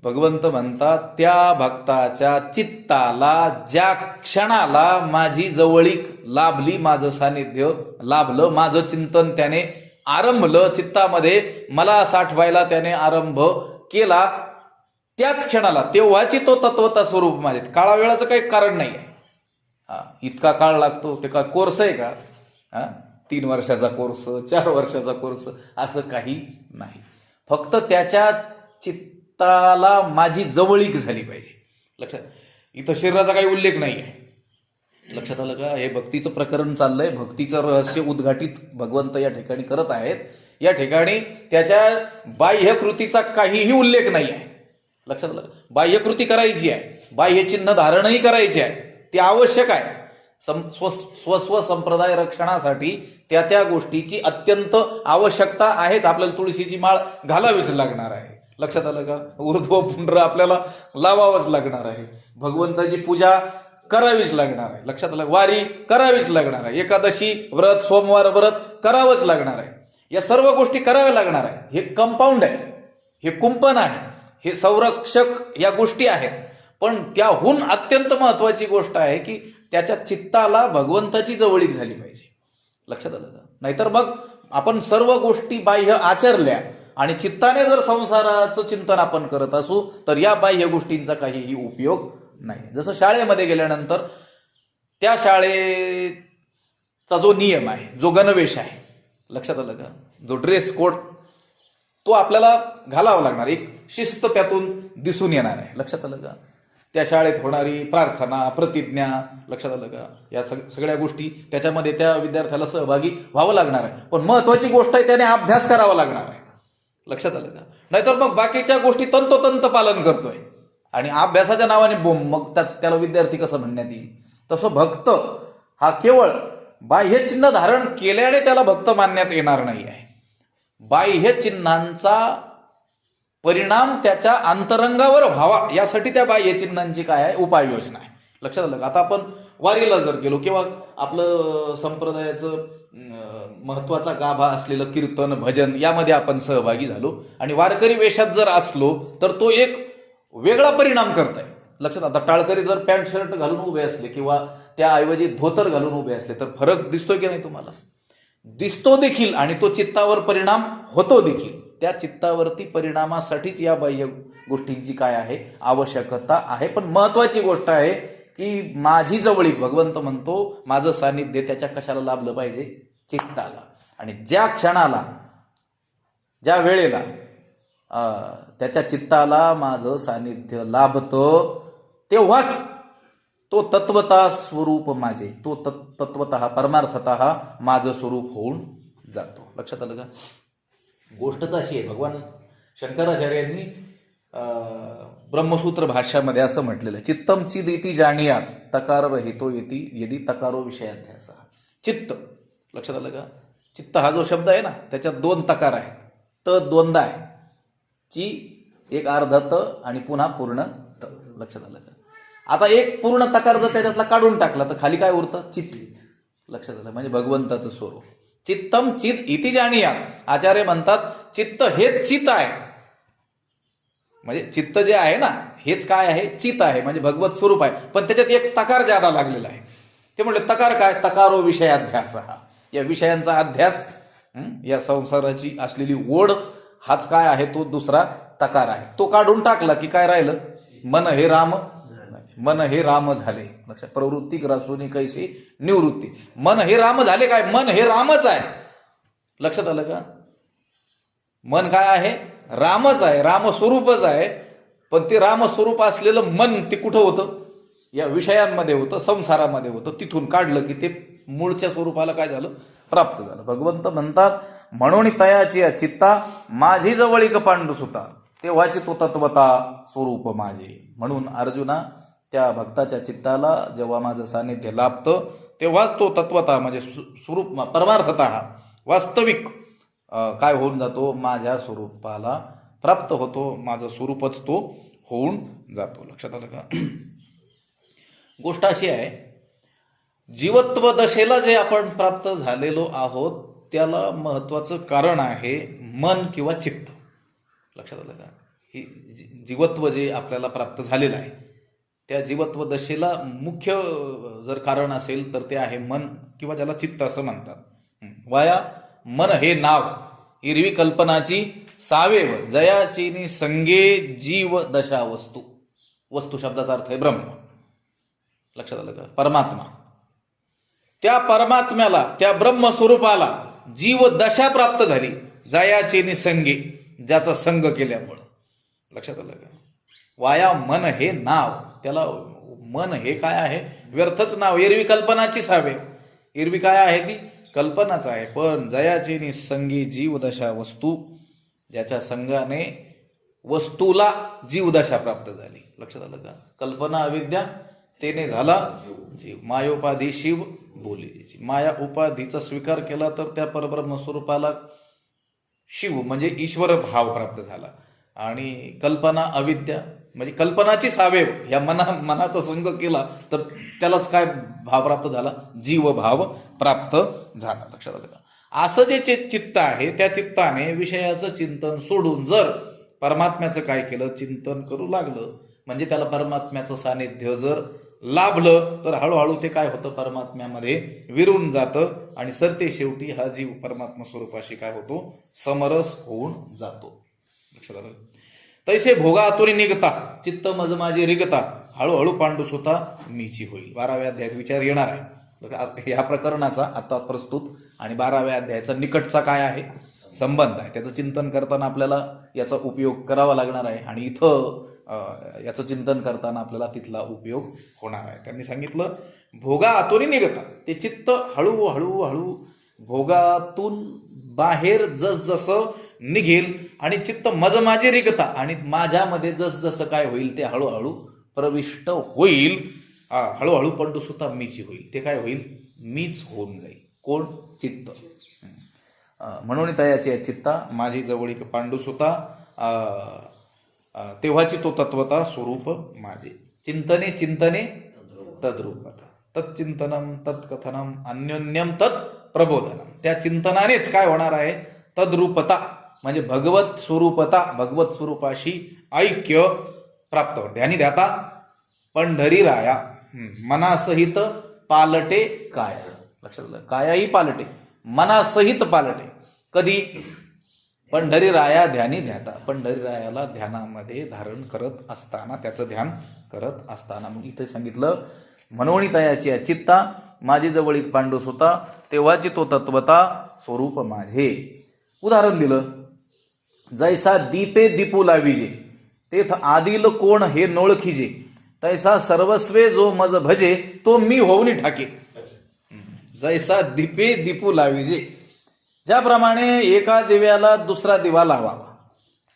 भगवंत म्हणतात त्या भक्ताच्या चित्ताला ज्या क्षणाला माझी जवळीक लाभली, माझं सानिध्य लाभलं, माझं चिंतन त्याने आरंभलं, चित्तामध्ये मला साठवायला त्याने आरंभ केला, त्याच क्षणाला तेव्हाची तो तत्वता स्वरूप माझे. काळा वेळाचं काही कारण नाही आहे. इतका काळ लागतो ते का कोर्स आहे का? 3 वर्षाचा कोर्स, 4 वर्षाचा कोर्स असं काही नाही. फक्त त्याच्या चित्ताला माझी जवळीक झाली पाहिजे. लक्षात? इथं शरीराचा काही उल्लेख नाही आहे. लक्षात आलं का? हे भक्तीचं प्रकरण चाललंय. भक्तीचं रहस्य उद्घाटित भगवंत या ठिकाणी करत आहेत. या ठिकाणी त्याच्या बाह्यकृतीचा काहीही उल्लेख नाही आहे. लक्षात आलं? बाह्यकृती करायची आहे, बाह्यचिन्ह धारणही करायची आहे, ते आवश्यक आहे. स्वस्व संप्रदाय रक्षणासाठी त्या गोष्टीची अत्यंत आवश्यकता आहेच. आपल्याला तुळशीची माळ घालावीच लागणार आहे. लक्षात आलं का? ऊर्ध्व पुंड्र आपल्याला लावावंच लागणार आहे. भगवंताची पूजा करावीच लागणार आहे. लक्षात आलं? वारी करावीच लागणार आहे. एकादशी व्रत, सोमवार व्रत करावंच लागणार आहे. या सर्व गोष्टी कराव्या लागणार आहे. हे कंपाऊंड आहे, हे कुंपण आहे, हे संरक्षक या गोष्टी आहेत. पण त्याहून अत्यंत महत्वाची गोष्ट आहे की त्याच्या चित्ताला भगवंताची जवळीक झाली पाहिजे. लक्षात आलं का? नाहीतर मग आपण सर्व गोष्टी बाह्य आचरल्या आणि चित्ताने जर संसाराचं चिंतन आपण करत असू तर या बाह्य गोष्टींचा काहीही उपयोग नाही. जसं शाळेमध्ये गेल्यानंतर त्या शाळेचा जो नियम आहे, जो गणवेश आहे, लक्षात आलं का? जो ड्रेस कोड तो आपल्याला घालावा लागणार. एक शिस्त त्यातून दिसून येणार आहे. लक्षात आलं का? त्या शाळेत होणारी प्रार्थना, प्रतिज्ञा, लक्षात आलं का? या सगळ्या गोष्टी त्याच्यामध्ये त्या विद्यार्थ्याला सहभागी व्हावं लागणार आहे. पण महत्वाची गोष्ट आहे त्याने अभ्यास करावा लागणार आहे. लक्षात आलं का? नाहीतर मग बाकीच्या गोष्टी तंतोतंत पालन करतोय आणि अभ्यासाच्या नावाने बोंब, मग त्याला विद्यार्थी कसं म्हणण्यात येईल? तसं भक्त हा केवळ बाह्यचिन्ह धारण केल्याने त्याला भक्त मानण्यात येणार नाही आहे. बाह्यचिन्हांचा परिणाम त्याच्या अंतरंगावर व्हावा यासाठी त्या बाह्यचिन्हांची काय आहे? उपाययोजना आहे. लक्षात आलं का? आता आपण वारीला जर गेलो किंवा आपलं संप्रदायाचं महत्वाचा गाभा असलेलं कीर्तन, भजन यामध्ये आपण सहभागी झालो आणि वारकरी वेशात जर असलो तर तो एक वेगळा परिणाम करताय. लक्षात? आता टाळकरी जर पॅन्ट शर्ट घालून उभे असले किंवा त्याऐवजी धोतर घालून उभे असले तर फरक दिसतोय की नाही तुम्हाला? दिसतो देखील आणि तो चित्तावर परिणाम होतो देखील. त्या चित्तावरती परिणामासाठीच या बाह्य गोष्टींची काय आहे? आवश्यकता आहे. पण महत्वाची गोष्ट आहे की माझी जवळीक, भगवंत म्हणतो माझं सानिध्य त्याच्या कशाला लाभलं पाहिजे? चित्ताला. आणि ज्या क्षणाला, ज्या वेळेला त्याच्या चित्ताला माझं सानिध्य लाभतं तेव्हाच तो तत्वता स्वरूप माझे, तो तत्वतः परमार्थतः माझं स्वरूप होऊन जातो. लक्षात आलं का? गोष्टच अशी आहे. भगवान शंकराचार्यांनी ब्रह्मसूत्र भाष्यामध्ये असं म्हटलेलं आहे, चित्तम चिदिति जाणीयात तकार रहितो येती यदि तकारो विषयाध्यास. चित्त, लक्षात आलं का? चित्त हा जो शब्द आहे ना त्याच्यात 2 तकार आहेत. त दोनदा आहे, ची एक अर्ध त आणि पुन्हा पूर्ण त. लक्षात आलं का? आता एक पूर्ण तकार जर त्याच्यातला काढून टाकला तर खाली काय उरतं? चित्त. लक्षात आलं? म्हणजे भगवंताचं स्वरूप. चित्तम चित इति जाणीया. आचार्य म्हणतात चित्त हेच चित आहे. म्हणजे चित्त जे आहे ना हेच काय आहे? चित आहे, म्हणजे भगवत स्वरूप आहे. पण त्याच्यात एक तकार ज्यादा लागलेला आहे. ते म्हणले तकार काय? तकारो विषयाध्यास. या विषयांचा अध्यास, या संसाराची असलेली ओढ, हाच काय आहे? तो दुसरा तकार आहे. तो काढून टाकला की काय राहिलं? मन हे राम. मन हे राम झाले. लक्षात? प्रवृत्ती ग्रासोनी कैसी निवृत्ती. मन हे राम झाले. काय? मन हे रामच आहे. लक्षात आलं का? मन काय आहे? रामच आहे, रामस्वरूपच आहे. पण ते रामस्वरूप असलेलं मन ते कुठं होतं? या विषयांमध्ये होतं, संसारामध्ये होतं. तिथून काढलं की ते मूळच्या स्वरूपाला काय झालं? प्राप्त झालं. भगवंत म्हणतात म्हणून तयाची चित्ता माझी जवळीक पांडुसुता तेव्हाची तो तत्वता स्वरूप माझे. म्हणून अर्जुना, त्या भक्ताच्या चित्ताला जेव्हा माझं सानिध्य लाभतं तेव्हाच तो तत्वता म्हणजे स्वरूप परमार्थतः वास्तविक काय होऊन जातो? माझ्या स्वरूपाला प्राप्त होतो. माझं स्वरूपच तो होऊन जातो. लक्षात आलं का? गोष्ट अशी आहे, जीवत्व दशेला जे आपण प्राप्त झालेलो आहोत त्याला महत्वाचं कारण आहे मन किंवा चित्त. लक्षात आलं का? ही जीवत्व जे आपल्याला प्राप्त झालेलं आहे त्या जीवत्व दशेला मुख्य जर कारण असेल तर ते आहे मन किंवा ज्याला चित्त असं म्हणतात. वाया मन हे नाव हिरवी कल्पनाची सावेव जयाचीनी संगे जीव दशा वस्तू. वस्तू शब्दाचा अर्थ आहे ब्रह्म. लक्षात आलं का? परमात्मा. त्या परमात्म्याला, त्या ब्रह्मस्वरूपाला जीव दशा प्राप्त झाली जयाचीनी संगे, ज्याचा संग केल्यामुळं. लक्षात आलं का? वाया मन हे नाव. त्याला मन हे काय आहे? व्यर्थच नाव. एरवी कल्पनाची सावे. एरवी काय आहे? ती कल्पनाच आहे. पण जयाची निसंगी जीवदशा वस्तू, ज्याच्या संगाने वस्तूला जीवदशा प्राप्त झाली. लक्षात आलं का? कल्पना अविद्या तेने झाला जीव. मायोपाधी शिव बोली. माया उपाधीचा स्वीकार केला तर त्या परब्रह्म स्वरूपाला शिव म्हणजे ईश्वर भाव प्राप्त झाला. आणि कल्पना अविद्या म्हणजे कल्पनाची सावेव, या मनाचा संग केला तर त्यालाच काय भाव प्राप्त झाला? जीव भाव प्राप्त झाला. लक्षात आलं का? असं जे चित्त आहे त्या चित्ताने विषयाचं चिंतन सोडून जर परमात्म्याचं काय केलं? चिंतन करू लागलं, म्हणजे त्याला परमात्म्याचं सानिध्य जर लाभलं तर हळूहळू ते काय होतं? परमात्म्यामध्ये विरून जातं आणि सरते शेवटी हा जीव परमात्मा स्वरूपाशी काय होतो? समरस होऊन जातो. लक्षात आलं? तैसे भोगा आतुरी निघता चित्त मज माझी रिगता हळूहळू पांडुस होता मीची होईल. 12व्या अध्यायात विचार येणार आहे ह्या प्रकरणाचा आता प्रस्तुत आणि 12व्या अध्यायाचा निकटचा काय आहे? संबंध आहे. त्याचं चिंतन करताना आपल्याला याचा उपयोग करावा लागणार आहे आणि इथं याचं चिंतन करताना आपल्याला तिथला उपयोग होणार आहे. त्यांनी सांगितलं भोगा आतुरी निघता. ते चित्त हळूहळू हळू भोगातून बाहेर जसजसं निघेल आणि चित्त मज माझे रिगता आणि माझ्यामध्ये जसजसं काय होईल ते हळूहळू प्रविष्ट होईल. हळूहळू पंडुसुता मीची होईल. ते काय होईल? मीच होऊन जाईल. कोण? चित्त. म्हणून तयाची चित्ता माझी जवळीक पांडुसुता तेव्हाची तो तत्वता स्वरूप माझे. चिंतने चिंतने तद्रूपता तत्चिंतनम तत्कथनम अन्योन्यम तत् प्रबोधनम. त्या चिंतनानेच काय होणार आहे? तद्रूपता म्हणजे भगवत स्वरूपता, भगवत स्वरूपाशी ऐक्य प्राप्त होते. आणि ध्याता पंढरी राया मनासहित पालटे काय. लक्षात आलं? कायाही पालटे, मनासहित पालटे. कधी? पंढरी राया ध्यानी ध्याता. पंढरी रायाला ध्यानामध्ये धारण करत असताना, त्याचं ध्यान करत असताना. मग इथे सांगितलं म्हणून तयाची चित्ता माझी जवळीक पांडुस होता तेव्हाची तो तत्वता स्वरूप माझे. उदाहरण दिलं, जैसा दीपे दीपू लाविजे तेथ आदिल कोण हे नोळखीजे तैसा सर्वस्वे जो मज भजे तो मी होऊन ठाके. जैसा दीपे दीपू लाविजे, ज्याप्रमाणे एका दिव्याला दुसरा दिवा लावावा.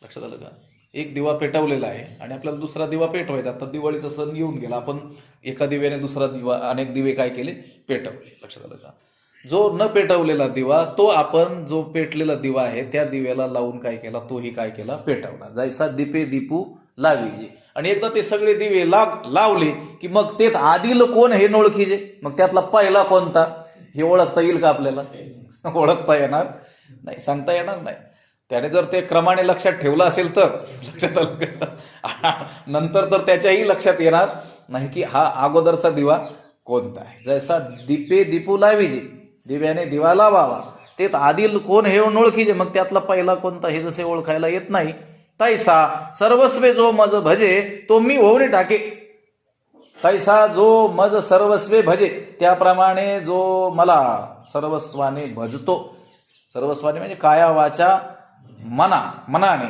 लक्षात आलं का? एक दिवा पेटवलेला आहे आणि आपल्याला दुसरा दिवा पेटवायचा. आता दिवाळीचा सण येऊन गेला, आपण एका दिव्याने दुसरा दिवा, अनेक दिवे काय केले? पेटवले. लक्षात आलं का? जो न पेटवलेला दिवा तो आपण जो पेटलेला दिवा आहे त्या दिव्याला लावून काय केला? तोही काय केला? पेटवला. जैसा दीपे दीपू लावीजे. आणि एकदा ते सगळे दिवे लावले की मग तेच आदिल कोण हे ओळखीजे. मग त्यातला पहिला कोणता हे ओळखता येईल का आपल्याला? ओळखता येणार नाही, सांगता येणार नाही. त्याने जर ते क्रमाने लक्षात ठेवलं असेल तर लक्षात आलं, नंतर तर त्याच्याही लक्षात येणार नाही की हा अगोदरचा दिवा कोणता आहे. जैसा दीपे दीपू लावीजे, दिव्याने दिवा लावावा, ते आदिल कोण हे ओळखीजे. मग त्यातला पहिला कोणता हे जसे ओळखायला येत नाही, तैसा सर्वस्वे जो मज भजे तो मी होऊन टाके. तैसा जो मज सर्वस्वे भजे, त्याप्रमाणे जो मला सर्वस्वाने भजतो. सर्वस्वाने म्हणजे काया वाचा मनाने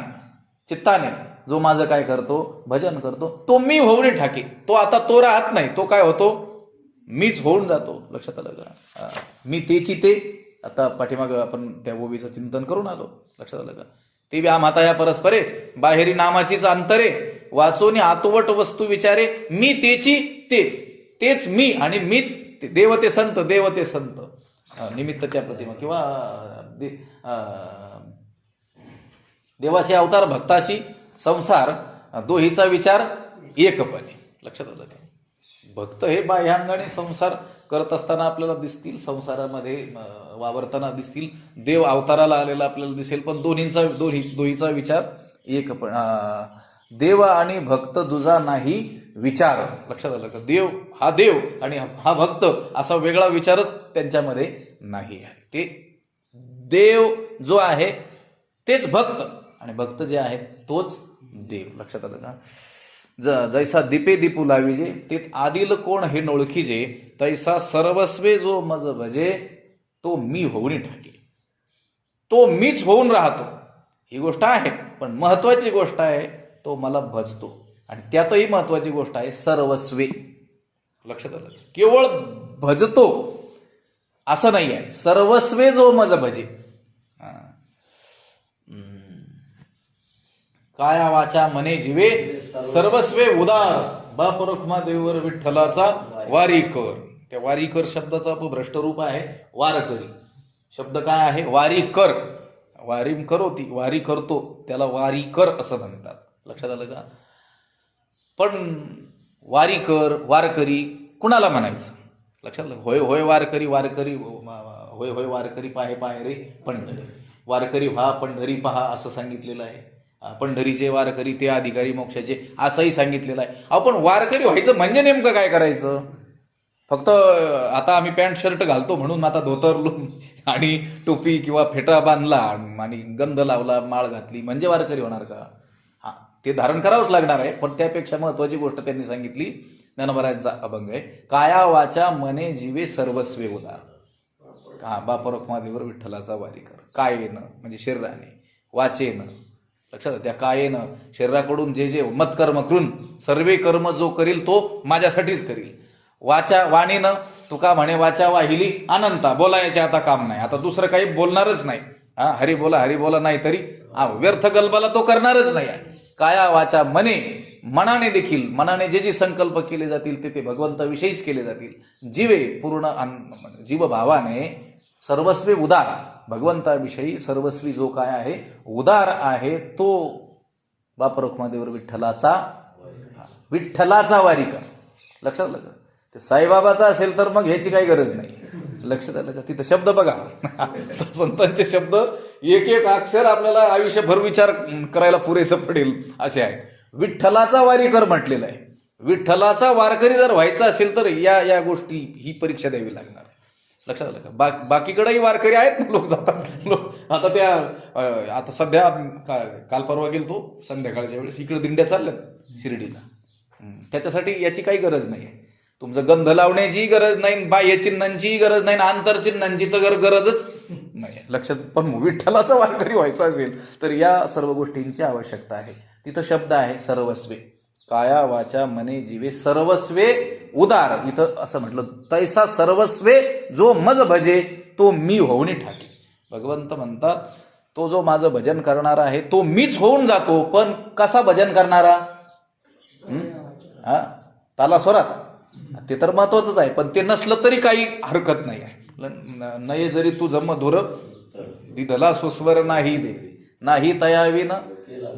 चित्ताने जो माझं काय करतो, भजन करतो, तो मी होऊन ठाके. तो आता तो राहत नाही, तो काय होतो, मीच होऊन जातो. लक्षात आलं का? मी तेची ते. आता पाठीमाग आपण त्या ओवीचं चिंतन करून आलो. लक्षात आलं का? ते व्या माता या परस्परे बाहेरी नामाचीच अंतरे वाचोनी आतोवट वस्तू विचारे. मी तेची ते, तेच मी आणि मीच ते. देव ते संत, देव ते संत, निमित्त त्या प्रतिमा किंवा देवाशी अवतार भक्ताशी संसार, दोहीचा विचार एकपणे. लक्षात आलं का? भक्त हे बाह्यांगाने संसार करत असताना आपल्याला दिसतील, संसारामध्ये वावरताना दिसतील, देव अवताराला आलेला आपल्याला दिसेल, पण दोहीचा विचार एक. पण देव आणि भक्त दुजा नाही विचार. लक्षात आलं का? देव आणि हा भक्त असा वेगळा विचारच त्यांच्यामध्ये नाही आहे. ते देव जो आहे तेच भक्त आणि भक्त जे आहे तोच देव. लक्षात आलं का? जैसा दीपे दीपू लावीजे, ते आदिल कोण हे ओळखीजे. तैसा सर्वस्वे जो मज भजे तो मी होऊन ठाके. तो मीच होऊन राहतो ही गोष्ट आहे, पण महत्वाची गोष्ट आहे तो मला भजतो. आणि त्यातही महत्वाची गोष्ट आहे सर्वस्वे. लक्षात आलं? केवळ भजतो असं नाही आहे, सर्वस्वे जो मज भजे. काया वाचा मने जीवे सर्वस्वे उदार, बापरोखमा देवर विठ्ठलाचा वारीकर. त्या वारीकर शब्दाचा भ्रष्ट रूप आहे वारकरी. शब्द काय आहे? वारीकर. वारीम करोती, वारी करतो, त्याला वारीकर असं म्हणतात. लक्षात आलं का? पण वारीकर, वारकरी कुणाला म्हणायचं? लक्षात आलं? होय होय वारकरी, वारकरी होय होय वारकरी पाहे पाहे रे पंढरी. वारकरी व्हा पंढरी पहा असं सांगितलेलं आहे. पंढरीचे वारकरी ते अधिकारी मोक्षाचे असंही सांगितलेलं आहे. आपण वारकरी व्हायचं म्हणजे नेमकं काय करायचं? फक्त आता आम्ही पॅन्ट शर्ट घालतो म्हणून आता धोतर आणि टोपी किंवा फेटा बांधला आणि गंध लावला, माळ घातली म्हणजे वारकरी होणार का? हा, ते धारण करावंच लागणार आहे. पण त्यापेक्षा महत्वाची गोष्ट त्यांनी सांगितली, ज्ञानोबारायांचा अभंग आहे, काया वाचा मने जीवे सर्वस्वे उदार. हा, बापरोखमादेवर विठ्ठलाचा वारीकर. कायेनं म्हणजे शरीराने, वाचेनं. लक्षात, त्या कायेनं शरीराकडून जे जे मत्कर्म करून सर्वे कर्म जो करील तो माझ्यासाठीच करील. वाचा वाणीनं तुका म्हणे वाचा वाहिली अनंता, बोलायचे आता काम नाही, आता दुसरं काही बोलणारच नाही. हा, हरी बोला नाही तरी व्यर्थ गल्बाला तो करणारच नाही. काया वाचा मने, मनाने देखील, मनाने जे जे संकल्प केले जातील ते भगवंताविषयीच केले जातील. जीवे पूर्ण जीवभावाने सर्वस्वी उदार, भगवंताविषयी सर्वस्वी जो काय आहे उदार आहे तो बापरोखमादेवर विठ्ठलाचा वारीकर. लक्षात आलं का? ते साईबाबाचा असेल तर मग ह्याची काही गरज नाही. लक्षात आलं का? तिथं शब्द बघा, संतांचे शब्द एक एक अक्षर आपल्याला आयुष्यभर विचार करायला पुरेसं पडेल असे आहे. विठ्ठलाचा वारीकर म्हटलेलं आहे. विठ्ठलाचा वारकरी जर व्हायचा असेल तर या गोष्टी ही परीक्षा द्यावी लागणार. लक्षात आलं का? बाकीकडेही वारकरी आहेत ना, लोक जातात. आता त्या आता सध्या काल परवा गेलो तो संध्याकाळच्या वेळेस, इकडे दिंड्या चालल्यात शिर्डीला. त्याच्यासाठी याची काही गरज नाही. तुमचं गंध लावण्याची गरज नाही, बाह्य चिन्हांचीही गरज नाही, आंतरचिन्हांची तर गरजच नाही. लक्षात. पण विठ्ठलाचा वारकरी व्हायचा असेल तर या सर्व गोष्टींची आवश्यकता आहे. तिथं शब्द आहे सर्वस्वे. काया वाचा मने जीवे सर्वस्वे उदार. इथं असं म्हटलं, तैसा सर्वस्वे जो मज भजे तो मी होऊन ठाके. भगवंत म्हणतात तो जो माझं भजन करणारा आहे तो मीच होऊन जातो. पण कसा भजन करणारा? हा, ताला स्वरात, ते तर महत्वाचंच आहे. पण ते नसलं तरी काही हरकत नाही आहे. नये जरी तू जम धुर दिधला सुस्वर नाही दे, नाही तयावीन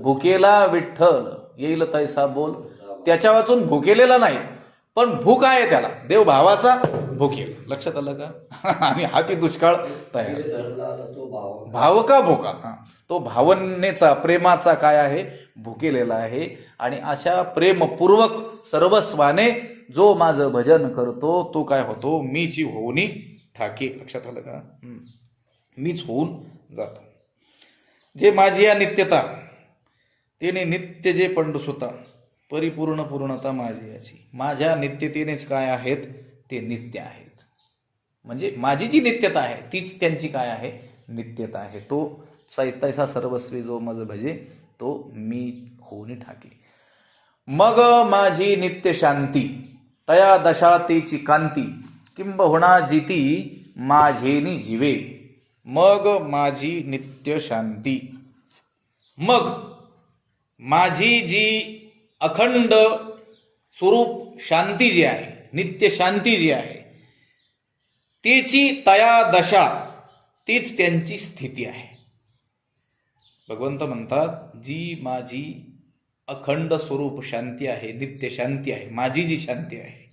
भुकेला विठ्ठल येईल तैसा बोल, त्याच्या वाचून भुकेलेला नाही, पण भूक आहे त्याला, देव भावाचा भुकेल. लक्षात आलं का? आणि हाची दुष्काळ तयार. भाव का भोका, तो भावनेचा प्रेमाचा काय आहे, भुकेलेला आहे. आणि अशा प्रेमपूर्वक सर्वस्वाने जो माझं भजन करतो तो काय होतो, मीची होऊनी ठाके. लक्षात आलं का? मीच होऊन जातो. जे माझी या नित्यता, तिने नित्य जे पंडुसुता, परिपूर्ण पूर्णता माझी याची. माझ्या नित्यतेनेच काय आहेत, ते नित्य आहेत. म्हणजे माझी जी नित्यता आहे तीच त्यांची काय आहे, नित्यता आहे. तो तैसा सर्वस्वी जो मज भजे, तो मी होऊन ठाके. मग माझी नित्य शांती, तया दशा तेची कांती, किंबहुना जिती माझेनी जीवे. मग माझी नित्य शांती, मग माझी जी अखंड स्वरूप शांती जी आहे, नित्य शांती जी आहे, त्याची तया दशा, तीच त्यांची स्थिती आहे. भगवंत म्हणतात जी माझी अखंड स्वरूप शांती आहे, नित्य शांती आहे, माझी जी शांती आहे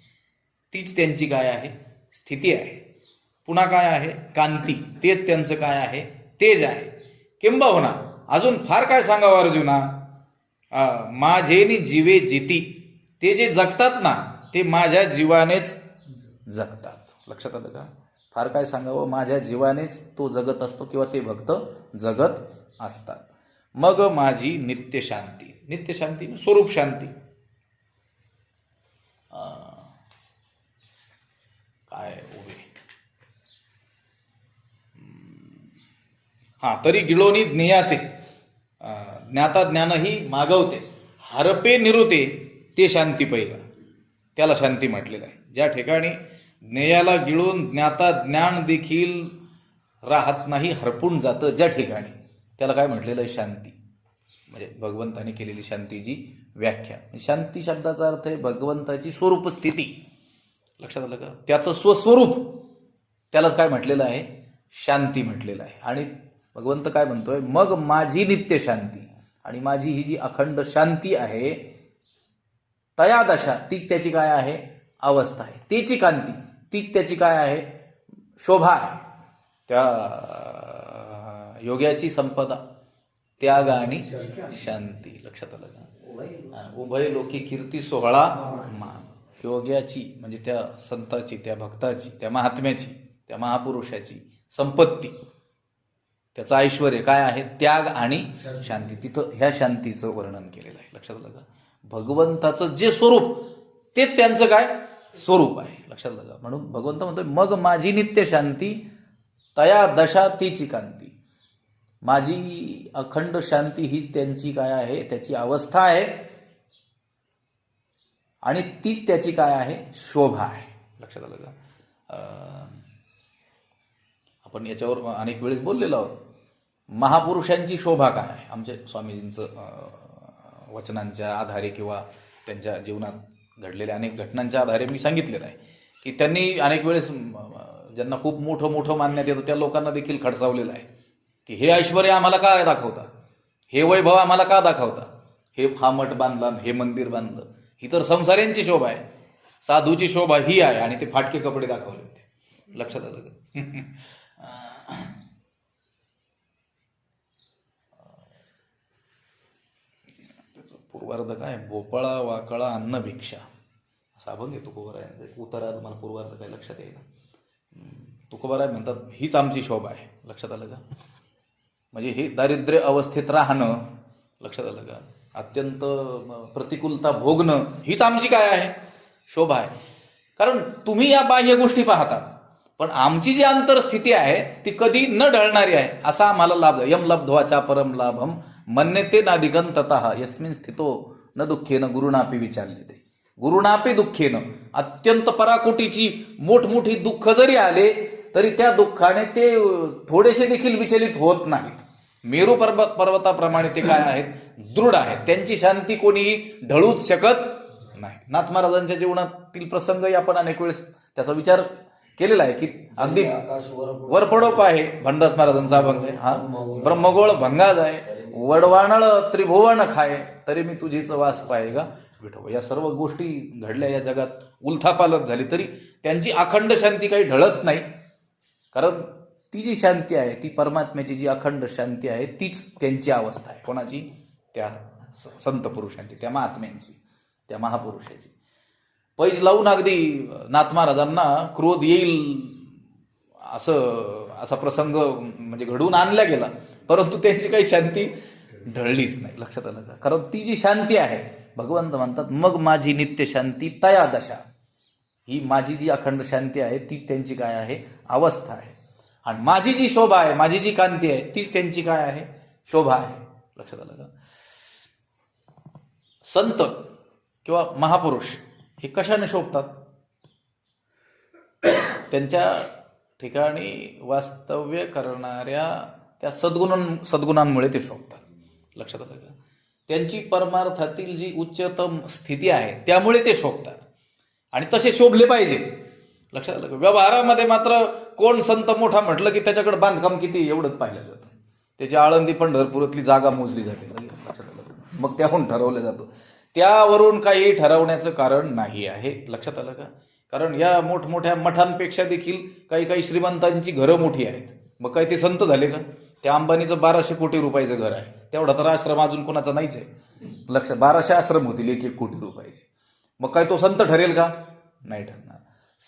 तीच त्यांची काय आहे, स्थिती आहे. पुन्हा काय आहे, कांती, तेच त्यांचं काय आहे, तेज आहे. किंबहुना अजून फार काय सांगावं अर्जुना, माझेनी जीवे जिती, ते जे जगतात ना ते माझ्या जीवानेच जगतात. लक्षात आलं का? फार काय सांगावं, माझ्या जीवानेच तो जगत असतो किंवा ते भक्त जगत असतात. मग माझी नित्य शांती, नित्य शांती स्वरूप शांती. काय उभे तरी गिळोनी ज्ञेयाते, ज्ञाता ज्ञानही मागवते, हरपे निरुते ते शांती पैगा. त्याला शांती म्हटलेलं आहे. ज्या ठिकाणी ज्ञेयाला गिळून ज्ञाता ज्ञान देखील राहत नाही, हरपून जातं, ज्या ठिकाणी त्याला काय म्हटलेलं आहे, शांती. म्हणजे भगवंताने केलेली शांतीची व्याख्या. शांती शब्दाचा अर्थ आहे भगवंताची स्वरूप स्थिती. लक्षात आलं का? त्याचं स्वस्वरूप, त्यालाच काय म्हटलेलं आहे, शांती म्हटलेलं आहे. आणि भगवंत काय म्हणतोय, मग माझी नित्य शांती, आणि माझी ही जी अखंड शांती आहे, तया दशा, तीच त्याची काय आहे, अवस्था आहे. त्याची कांती, तीच त्याची काय आहे, शोभा आहे. त्या योग्याची संपदा, त्याग आणि शांती. लक्षात आलं का? उभय लोकी कीर्ती सोहळा मान. योग्याची म्हणजे त्या संताची, त्या भक्ताची, त्या महात्म्याची, त्या महापुरुषाची संपत्ती, त्याचं ऐश्वर काय आहे, त्याग आणि शांती. तिथं ह्या शांतीचं वर्णन केलेलं आहे. लक्षात आलं का? भगवंताचं जे स्वरूप तेच त्यांचं काय स्वरूप आहे. लक्षात आलं का? म्हणून भगवंत म्हणतोय मग माझी नित्य शांती, तया दशा तीची कांती. माझी अखंड शांती हीच त्यांची काय आहे, त्याची अवस्था आहे, आणि तीच त्याची काय आहे, शोभा आहे. लक्षात आलं का? आपण याच्यावर अनेक वेळेस बोललेलो आहोत. महापुरुषांची शोभा काय आहे, आमच्या स्वामीजींचं वचनांच्या आधारे किंवा त्यांच्या जीवनात घडलेल्या अनेक घटनांच्या आधारे मी सांगितलेलं आहे की त्यांनी अनेक वेळेस ज्यांना खूप मोठं मोठं मानण्यात येतं त्या लोकांना देखील खडसावलेलं आहे की हे ऐश्वर्य आम्हाला का दाखवता, हे वैभव आम्हाला का दाखवता, हे हा मठ बांधला, हे मंदिर बांधलं. ही तर संसाऱ्यांची शोभा आहे, साधूची शोभा ही आहे, आणि ते फाटके कपडे दाखवले होते. लक्षात आलं का? पूर्वार्ध काय, भोपळा वाकळा अन्न भिक्षा, असा अभंग आहे तुकोबारायांचा. उतारा तुम्हाला पूर्वार्ध काय लक्षात येईल. तुकोबाराय म्हणतात हीच आमची शोभा आहे. लक्षात आलं का? म्हणजे हे दारिद्र्य अवस्थेत राहणं, लक्षात आलं का, अत्यंत प्रतिकूलता भोगणं, हीच आमची काय आहे, शोभा आहे. कारण तुम्ही या बाह्य गोष्टी पाहता, पण आमची जी अंतरस्थिती आहे ती कधी न ढळणारी आहे, असा आम्हाला लाभ. यम लब्ध्वाचा परम लाभम मन्यते नादिगंततः यस्मिन स्थितो न दुःखेन गुरुणापी विचारले. गुरुणापी दुःखेनं, अत्यंत पराकोटीची मोठमोठी दुःख जरी आले तरी त्या दुःखाने ते थोडेसे देखील विचलित होत नाहीत. मेरू पर्वताप्रमाणे ते काय आहेत, दृढ आहेत. त्यांची शांती कोणीही ढळूच शकत नाही. नाथ महाराजांच्या जीवनातील प्रसंगही आपण अनेक वेळेस त्याचा विचार केलेला आहे की अगदी वरपडोप आहे. भंडास महाराजांचा अभंग आहे हा, ब्रह्मगोळ भंगाज आहे, वडवानळ त्रिभुवन खाय तरी मी तुझीच वास पाहेगा विठोबा. या सर्व गोष्टी घडल्या या जगात, उलथापालथ झाली, तरी त्यांची अखंड शांती काही ढळत नाही. कारण ती जी शांती आहे, ती परमात्म्याची जी अखंड शांती आहे, तीच त्यांची अवस्था आहे. कोणाची? त्या संत पुरुषांची, त्या महात्म्यांची, त्या महापुरुषाची. पैज लावून अगदी नाथ महाराजांना क्रोध येईल असा प्रसंग म्हणजे घडवून आणला गेला, परंतु त्यांची काही शांती ढळलीच नाही. लक्षात आलं का? कारण ती जी शांती आहे, भगवंत म्हणतात मग माझी नित्य शांती तया दशा. ही माझी जी अखंड शांती आहे तीच त्यांची काय आहे? अवस्था आहे. आणि माझी जी शोभा आहे, माझी जी कांती आहे, तीच त्यांची काय आहे? शोभा आहे. लक्षात आलं का? संत किंवा महापुरुष हे कशाने शोभतात? त्यांच्या ठिकाणी वास्तव्य करणाऱ्या त्या सद्गुणांमुळे ते शोभतात. लक्षात आलं का? त्यांची परमार्थातील जी उच्चतम स्थिती आहे त्यामुळे ते शोभतात, आणि तसे शोभले पाहिजे. लक्षात आलं का? व्यवहारामध्ये मात्र कोण संत मोठा म्हटलं की त्याच्याकडे बांधकाम किती एवढंच पाहिलं जातं. त्याची आळंदी पंढरपुरातली जागा मोजली जाते. लक्षात आलं का? मग त्याहून ठरवलं जातं. त्यावरून काही ठरवण्याचं कारण नाही आहे. लक्षात आलं का? कारण या मोठमोठ्या मठांपेक्षा देखील काही श्रीमंतांची घरं मोठी आहेत. मग काय ते संत झाले का? त्या अंबानीचं 1200 कोटी रुपयाचं घर आहे, तेवढा तर आश्रम अजून कोणाचा नाहीच आहे. लक्षात, 1200 आश्रम होतील 1-1 कोटी रुपयाचे. मग काय तो संत ठरेल का? नाही ठरणार.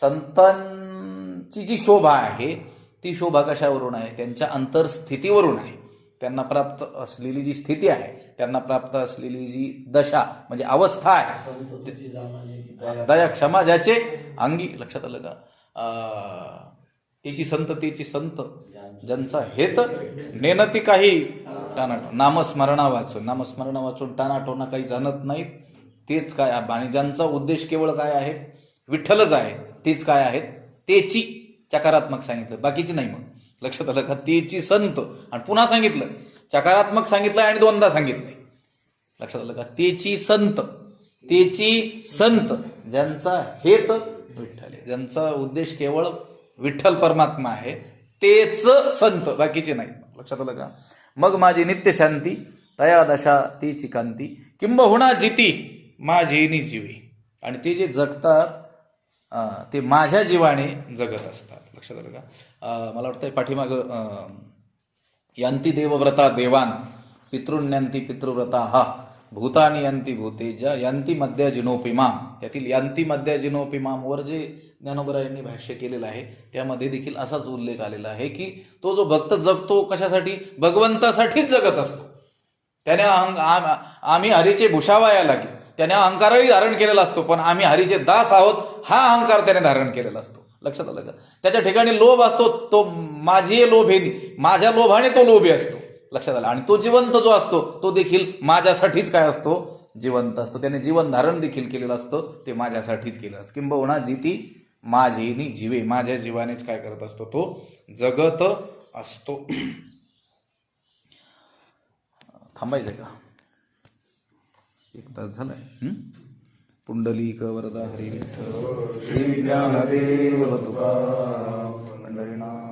संतांची जी शोभा आहे ती शोभा कशावरून आहे? त्यांच्या अंतरस्थितीवरून आहे. त्यांना प्राप्त असलेली जी स्थिती आहे, त्यांना प्राप्त असलेली जी दशा म्हणजे अवस्था आहे, दया क्षमा ज्याचे अंगी. लक्षात आलं का? त्याची संततेची संत ज्यांचा हेत नेनती काही टानाटो. नामस्मरणा वाचून टानाटोना काही जाणत नाहीत, तेच काय. आणि ज्यांचा उद्देश केवळ काय आहे? विठ्ठलच आहे, तेच काय आहेत? तेची चकारात्मक सांगितलं, बाकीची नाही. मग लक्षात आलं का? तेची संत. आणि पुन्हा सांगितलं, चकारात्मक सांगितलं आणि दोनदा सांगितलंय. लक्षात आलं का? तेची संत, तेची संत ज्यांचा हेत विठ्ठल आहे, ज्यांचा उद्देश केवळ विठ्ठल परमात्मा आहे, तेच संत, बाकीचे नाही. लक्षात आलं का? मग माझी नित्य शांती तया दशा तीची कांती किंबहुना जिती माझी जीवी. आणि ते जे जगतात ते माझ्या जीवाने जगत असतात. लक्षात आलं का? मला वाटतं पाठीमाग यांती देवव्रता देवान पितृन्यांती पितृव्रता हा भूतानी यांती भूतेजा यांती मध्य जिनोपिमाम. त्यातील यांती मध्य जिनोपिमाम वर जे ज्ञानोबरायांनी भाष्य केलेलं आहे त्यामध्ये देखील असाच उल्लेख आलेला आहे की तो जो भक्त जगतो कशासाठी? भगवंतासाठीच जगत असतो. त्याने आम्ही हरीचे भूषावाया लागे, त्याने अहंकारही धारण केलेला असतो, पण आम्ही हरीचे दास आहोत हा अहंकार त्याने धारण केलेला असतो. लक्षात आलं का? त्याच्या ठिकाणी लोभ असतो, तो माझी लोभेनी, माझ्या लोभाने तो लोभी असतो. लक्षात आलं? आणि तो जिवंत जो असतो तो देखील माझ्यासाठीच काय असतो? जिवंत असतो. त्याने जीवन धारण देखील केलेलं असतं, ते माझ्यासाठीच केलं असतं. किंबहुना जिती माझीनी जीवे, माझ्या जीवानेच काय करत असतो? तो जगत असतो. थांबायचंय का? 1 तास झालाय. पुंडलिक वरदा हरी विठ्ठल श्री ज्ञानदेव तुकाराम पंढरीनाथ